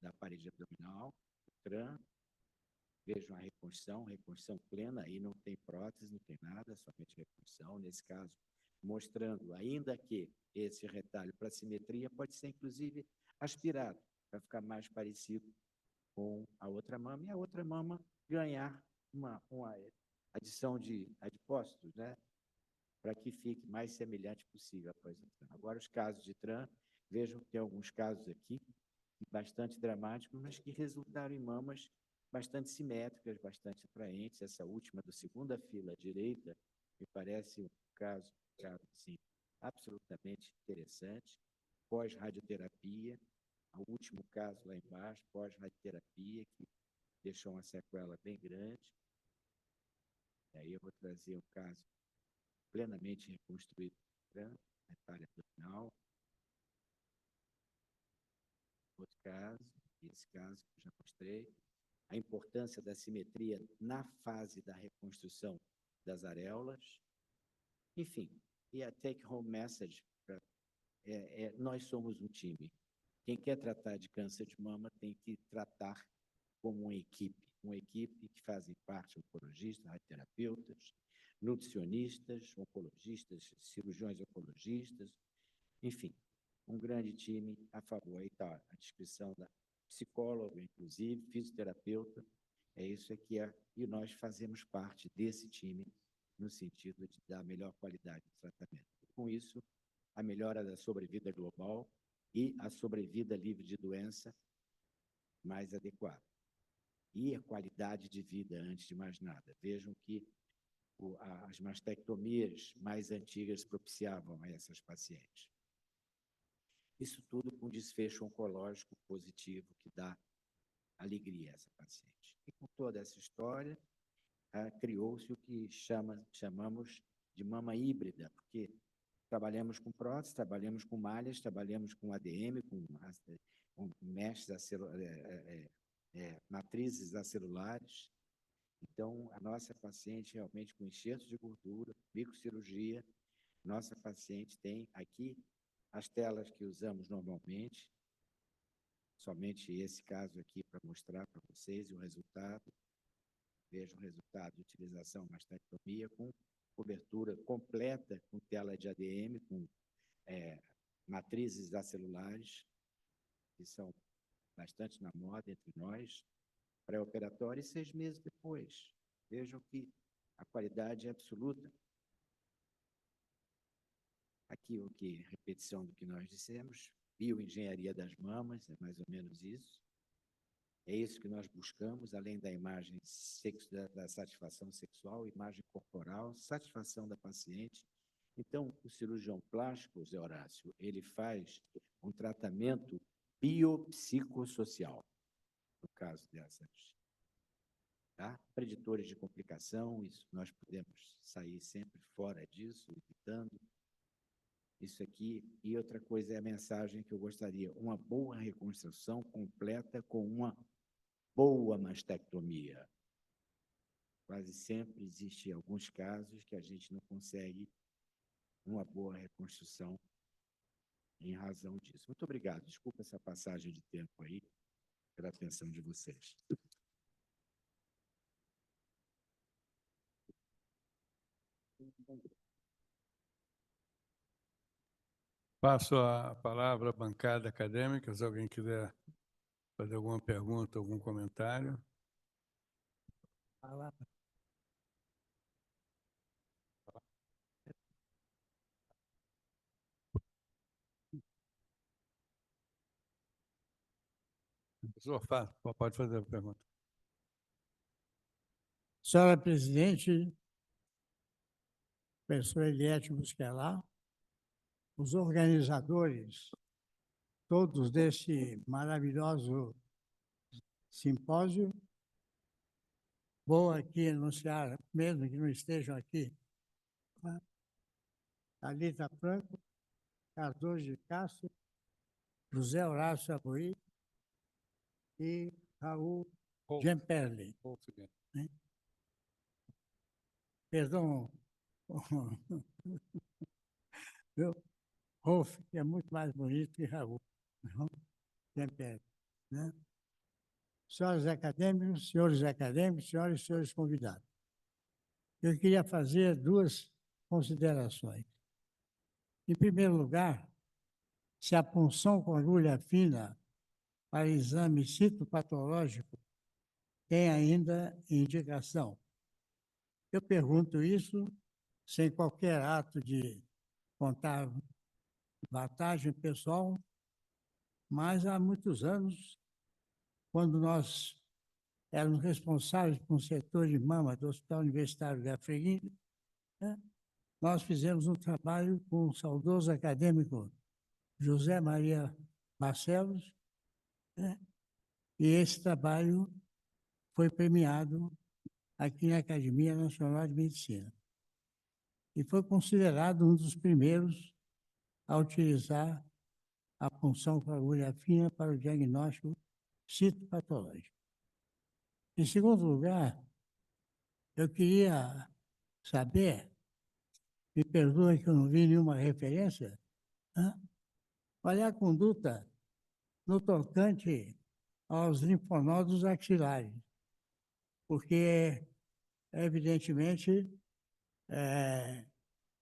da parede abdominal, o TRAN. Vejam a reconstrução plena, aí não tem prótese, não tem nada, somente reconstrução. Nesse caso, mostrando ainda que esse retalho para simetria pode ser, inclusive, aspirado, para ficar mais parecido com a outra mama, e a outra mama ganhar uma adição de adipócitos, né? Para que fique mais semelhante possível após o TRAN. Agora, os casos de TRAN, vejam que tem alguns casos aqui, bastante dramáticos, mas que resultaram em mamas bastante simétricas, bastante atraentes. Essa última, da segunda fila à direita, me parece um caso assim, absolutamente interessante. Pós-radioterapia, o último caso lá embaixo, pós-radioterapia, que deixou uma sequela bem grande. E aí eu vou trazer um caso plenamente reconstruído, retalho abdominal. Outro caso, esse caso que eu já mostrei. A importância da simetria na fase da reconstrução das areolas. Enfim, e a take-home message, nós somos um time. Quem quer tratar de câncer de mama tem que tratar como uma equipe que fazem parte oncologistas, radioterapeutas, nutricionistas, oncologistas, cirurgiões oncologistas, enfim, um grande time a favor. Aí está a descrição da psicóloga, inclusive, fisioterapeuta, é isso aqui, e nós fazemos parte desse time no sentido de dar a melhor qualidade de tratamento. Com isso, a melhora da sobrevida global e a sobrevida livre de doença mais adequada. E a qualidade de vida, antes de mais nada. Vejam que as mastectomias mais antigas propiciavam a essas pacientes. Isso tudo com desfecho oncológico positivo que dá alegria a essa paciente. E com toda essa história, criou-se o que chamamos de mama híbrida, porque trabalhamos com prótese, trabalhamos com malhas, trabalhamos com ADM, com meshes matrizes acelulares, Então, a nossa paciente realmente com enxerto de gordura, microcirurgia, nossa paciente tem aqui as telas que usamos normalmente, somente esse caso aqui para mostrar para vocês o resultado. Veja o resultado de utilização mastectomia com cobertura completa com tela de ADM, com matrizes acelulares, que são bastante na moda entre nós, pré-operatório e 6 meses depois. Vejam que a qualidade é absoluta. Aqui o que, repetição do que nós dissemos, bioengenharia das mamas, é mais ou menos isso. É isso que nós buscamos, além da imagem da satisfação sexual, imagem corporal, satisfação da paciente. Então, o cirurgião plástico, Zé Horácio, ele faz um tratamento biopsicossocial, no caso dessas, tá? Preditores de complicação, isso nós podemos sair sempre fora disso, evitando isso aqui. E outra coisa é a mensagem que eu gostaria, uma boa reconstrução completa com uma boa mastectomia. Quase sempre existem alguns casos que a gente não consegue uma boa reconstrução em razão disso. Muito obrigado. Desculpa essa passagem de tempo aí, pela atenção de vocês. Passo a palavra à bancada acadêmica, se alguém quiser fazer alguma pergunta, algum comentário. Professor, pode fazer a pergunta. Senhora presidente, professor Eliette Busquelar, os organizadores, todos deste maravilhoso simpósio, vou aqui anunciar, mesmo que não estejam aqui, Thalita Franco, Cardoso de Castro, José Horácio Aboí e Raul Gemperli. Né? Perdão, Rolf, que é muito mais bonito que Raul Gemperli. Né? Senhores acadêmicos, senhores senhoras e senhores convidados, eu queria fazer duas considerações. Em primeiro lugar, se a punção com agulha fina para exame citopatológico tem ainda indicação. Eu pergunto isso sem qualquer ato de contar vantagem pessoal, mas há muitos anos, quando nós éramos responsáveis por um setor de mama do Hospital Universitário da Freguina, né? Nós fizemos um trabalho com o saudoso acadêmico José Maria Barcelos, né? E esse trabalho foi premiado aqui na Academia Nacional de Medicina. E foi considerado um dos primeiros a utilizar a punção com agulha fina para o diagnóstico citopatológico. Em segundo lugar, eu queria saber, me perdoe que eu não vi nenhuma referência, né? Qual é a conduta no tocante aos linfonodos axilares? Porque, evidentemente,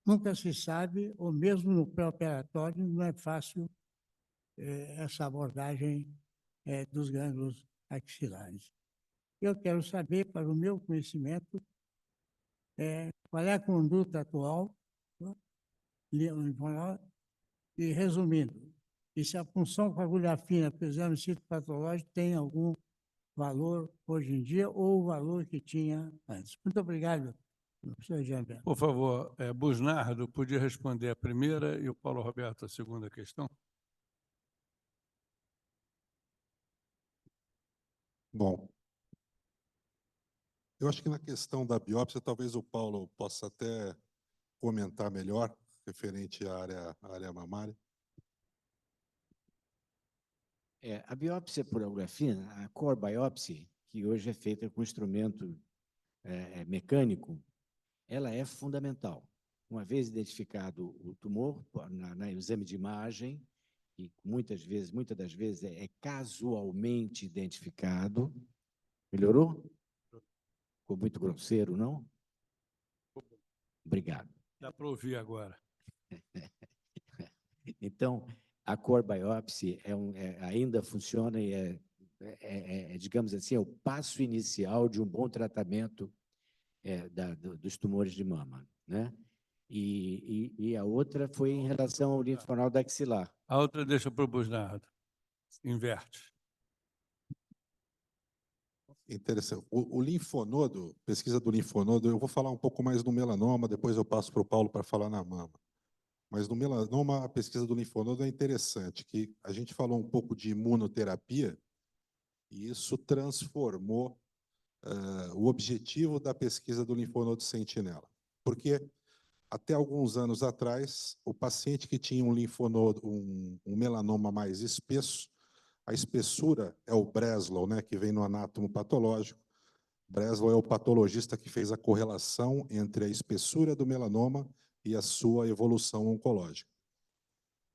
nunca se sabe, ou mesmo no pré-operatório, não é fácil essa abordagem dos gânglios axilares. Eu quero saber, para o meu conhecimento, qual é a conduta atual, né? E resumindo, e se a punção com agulha fina para o exame citopatológico tem algum valor hoje em dia ou o valor que tinha antes. Muito obrigado, professor Jean-Pierre. Por favor, Busnardo, podia responder a primeira e o Paulo Roberto a segunda questão? Bom, eu acho que na questão da biópsia, talvez o Paulo possa até comentar melhor, referente à área mamária. A biópsia por agulha fina, a core biopsy, que hoje é feita com instrumento mecânico, ela é fundamental. Uma vez identificado o tumor, no exame de imagem, que muitas das vezes é casualmente identificado. Melhorou? Ficou muito grosseiro, não? Obrigado. Dá para ouvir agora. Então, a core biopsy ainda funciona e digamos assim, é o passo inicial de um bom tratamento dos tumores de mama, né? E a outra foi em relação ao linfonodo axilar. A outra deixa para o Busnardo. Inverte. Interessante. O linfonodo, pesquisa do linfonodo, eu vou falar um pouco mais do melanoma, depois eu passo para o Paulo para falar na mama. Mas no melanoma, a pesquisa do linfonodo é interessante, que a gente falou um pouco de imunoterapia, e isso transformou o objetivo da pesquisa do linfonodo sentinela. Porque até alguns anos atrás, o paciente que tinha um linfonodo, um melanoma mais espesso, a espessura é o Breslow, né, que vem no anátomo patológico. Breslow é o patologista que fez a correlação entre a espessura do melanoma e a sua evolução oncológica.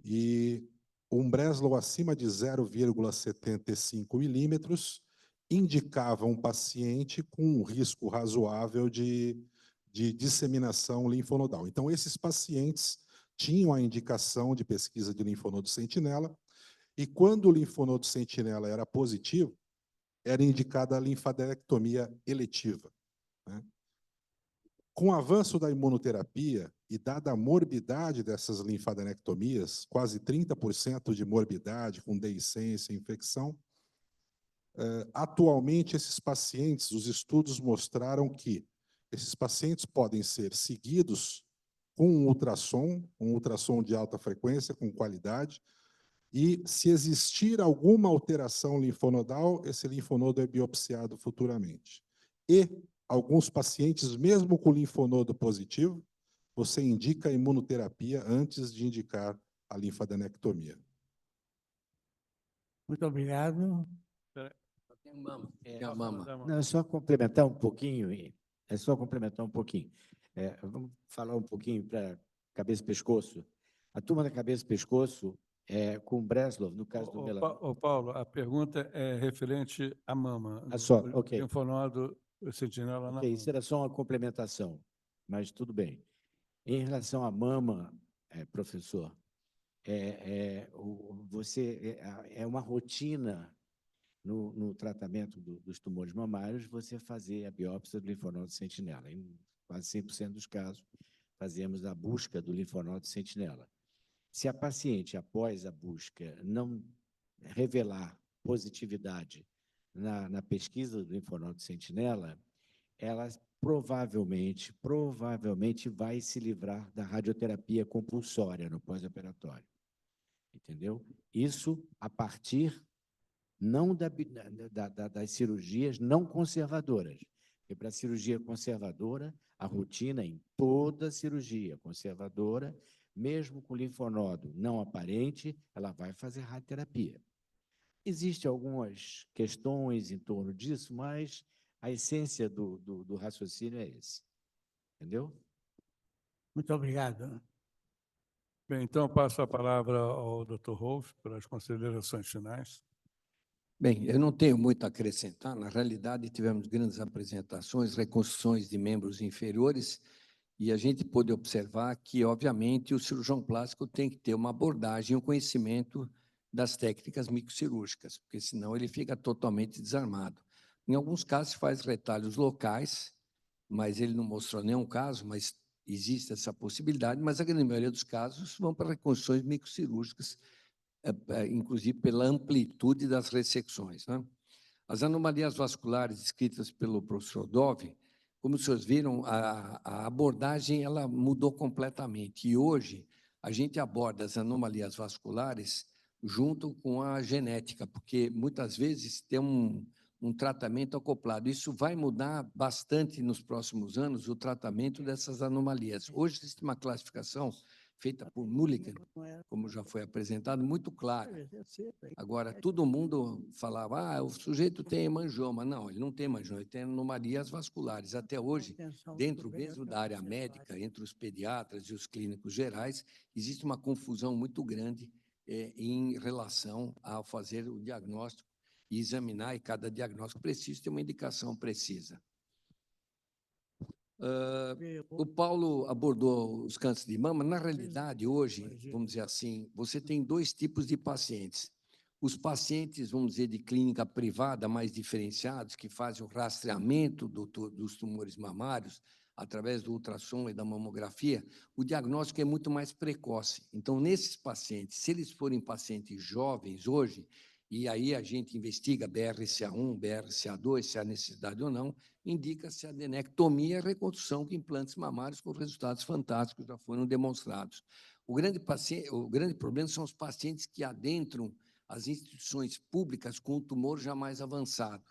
E um Breslow acima de 0,75 milímetros indicava um paciente com um risco razoável de disseminação linfonodal. Então, esses pacientes tinham a indicação de pesquisa de linfonodo sentinela, e quando o linfonodo sentinela era positivo, era indicada a linfadenectomia eletiva, né? Com o avanço da imunoterapia e dada a morbidade dessas linfadenectomias, quase 30% de morbidade com deiscência e infecção, atualmente esses pacientes, os estudos mostraram que esses pacientes podem ser seguidos com um ultrassom de alta frequência, com qualidade, e, se existir alguma alteração linfonodal, esse linfonodo é biopsiado futuramente. E alguns pacientes, mesmo com linfonodo positivo, você indica a imunoterapia antes de indicar a linfadenectomia. Muito obrigado. Tem mama. Tem a mama. Não, é só complementar um pouquinho. Vamos falar um pouquinho para cabeça e pescoço. A turma da cabeça e pescoço, com Breslow, no caso do melanoma. Paulo, a pergunta é referente à mama. Ok. Linfonodo sentinela na Ok, mama. isso era só uma complementação, mas tudo bem. Em relação à mama, professor, é uma rotina no tratamento dos tumores mamários você fazer a biópsia do linfonodo sentinela. Em quase 100% dos casos, fazemos a busca do linfonodo sentinela. Se a paciente, após a busca, não revelar positividade na pesquisa do linfonodo sentinela, ela provavelmente vai se livrar da radioterapia compulsória no pós-operatório. Entendeu? Isso a partir não das cirurgias não conservadoras. Porque para a cirurgia conservadora, a rotina em toda cirurgia conservadora, mesmo com linfonodo não aparente, ela vai fazer radioterapia. Existem algumas questões em torno disso, mas a essência do raciocínio é esse. Entendeu? Muito obrigado. Bem, então passo a palavra ao Dr. Rolf para as considerações finais. Bem, eu não tenho muito a acrescentar. Na realidade, tivemos grandes apresentações, reconstruções de membros inferiores, e a gente pôde observar que, obviamente, o cirurgião plástico tem que ter uma abordagem, um conhecimento das técnicas microcirúrgicas, porque senão ele fica totalmente desarmado. Em alguns casos, faz retalhos locais, mas ele não mostrou nenhum caso, mas existe essa possibilidade, mas a grande maioria dos casos vão para reconstruções microcirúrgicas, inclusive pela amplitude das ressecções, né? As anomalias vasculares descritas pelo professor Dove, como os senhores viram, a abordagem ela mudou completamente. E hoje a gente aborda as anomalias vasculares junto com a genética, porque muitas vezes tem um tratamento acoplado. Isso vai mudar bastante nos próximos anos, o tratamento dessas anomalias. Hoje existe uma classificação feita por Mulligan, como já foi apresentado, muito clara. Agora, todo mundo falava, o sujeito tem hemangioma. Não, ele não tem hemangioma, ele tem anomalias vasculares. Até hoje, dentro mesmo da área médica, entre os pediatras e os clínicos gerais, existe uma confusão muito grande em relação a fazer o diagnóstico e examinar, e cada diagnóstico preciso ter uma indicação precisa. O Paulo abordou os cânceres de mama. Na realidade, hoje, vamos dizer assim, você tem dois tipos de pacientes. Os pacientes, vamos dizer, de clínica privada, mais diferenciados, que fazem o rastreamento dos tumores mamários através do ultrassom e da mamografia, o diagnóstico é muito mais precoce. Então, nesses pacientes, se eles forem pacientes jovens hoje, e aí a gente investiga BRCA1, BRCA2, se há necessidade ou não, indica-se a adenectomia e a reconstrução de implantes mamários com resultados fantásticos, já foram demonstrados. O grande problema são os pacientes que adentram as instituições públicas com o tumor já mais avançado.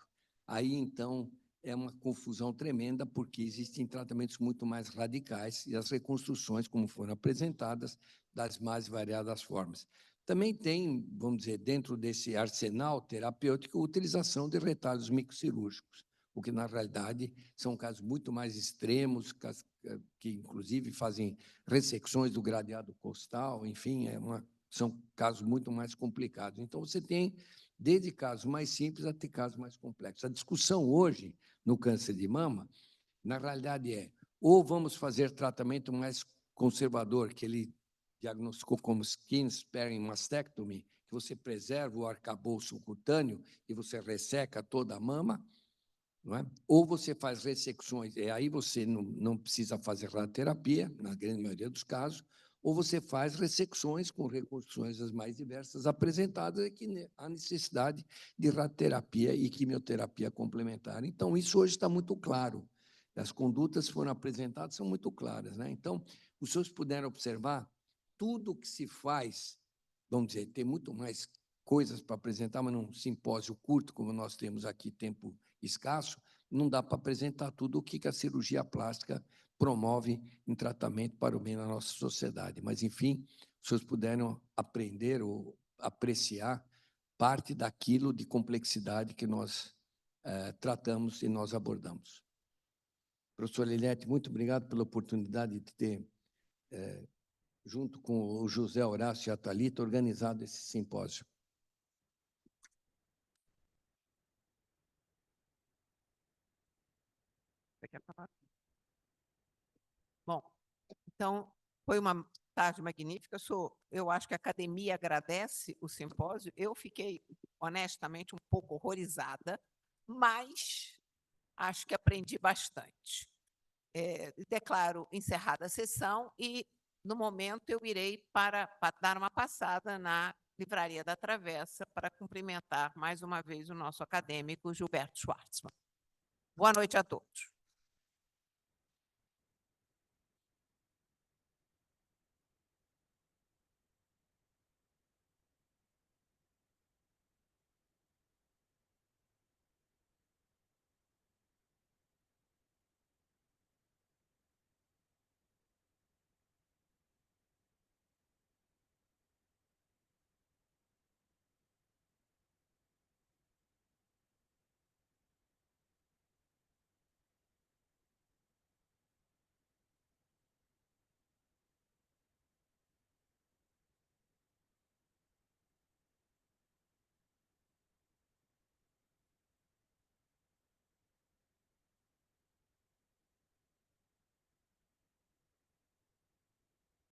Aí, então, é uma confusão tremenda, porque existem tratamentos muito mais radicais e as reconstruções, como foram apresentadas, das mais variadas formas. Também tem, vamos dizer, dentro desse arsenal terapêutico, a utilização de retalhos microcirúrgicos, o que, na realidade, são casos muito mais extremos, que, inclusive, fazem ressecções do gradeado costal, enfim, são casos muito mais complicados. Então, você tem, desde casos mais simples até casos mais complexos. A discussão hoje, no câncer de mama, na realidade, ou vamos fazer tratamento mais conservador, que ele diagnosticou como skin sparing mastectomy, que você preserva o arcabouço cutâneo e você resseca toda a mama, não é? Ou você faz ressecções, e aí você não precisa fazer radioterapia, na grande maioria dos casos, ou você faz ressecções com reconstruções as mais diversas apresentadas, e que há necessidade de radioterapia e quimioterapia complementar. Então, isso hoje está muito claro. As condutas que foram apresentadas são muito claras, né? Então, os senhores puderam observar, tudo que se faz, vamos dizer, tem muito mais coisas para apresentar, mas num simpósio curto, como nós temos aqui, tempo escasso, não dá para apresentar tudo o que a cirurgia plástica promove em tratamento para o bem da nossa sociedade. Mas, enfim, os senhores puderam aprender ou apreciar parte daquilo de complexidade que nós tratamos e nós abordamos. Professor Liliete, muito obrigado pela oportunidade de ter, junto com o José Horácio e a Thalita, organizado esse simpósio. Bom, então, foi uma tarde magnífica. Eu acho que a academia agradece o simpósio. Eu fiquei, honestamente, um pouco horrorizada, mas acho que aprendi bastante. Declaro encerrada a sessão e, no momento, eu irei para dar uma passada na Livraria da Travessa para cumprimentar mais uma vez o nosso acadêmico Gilberto Schwartzman. Boa noite a todos.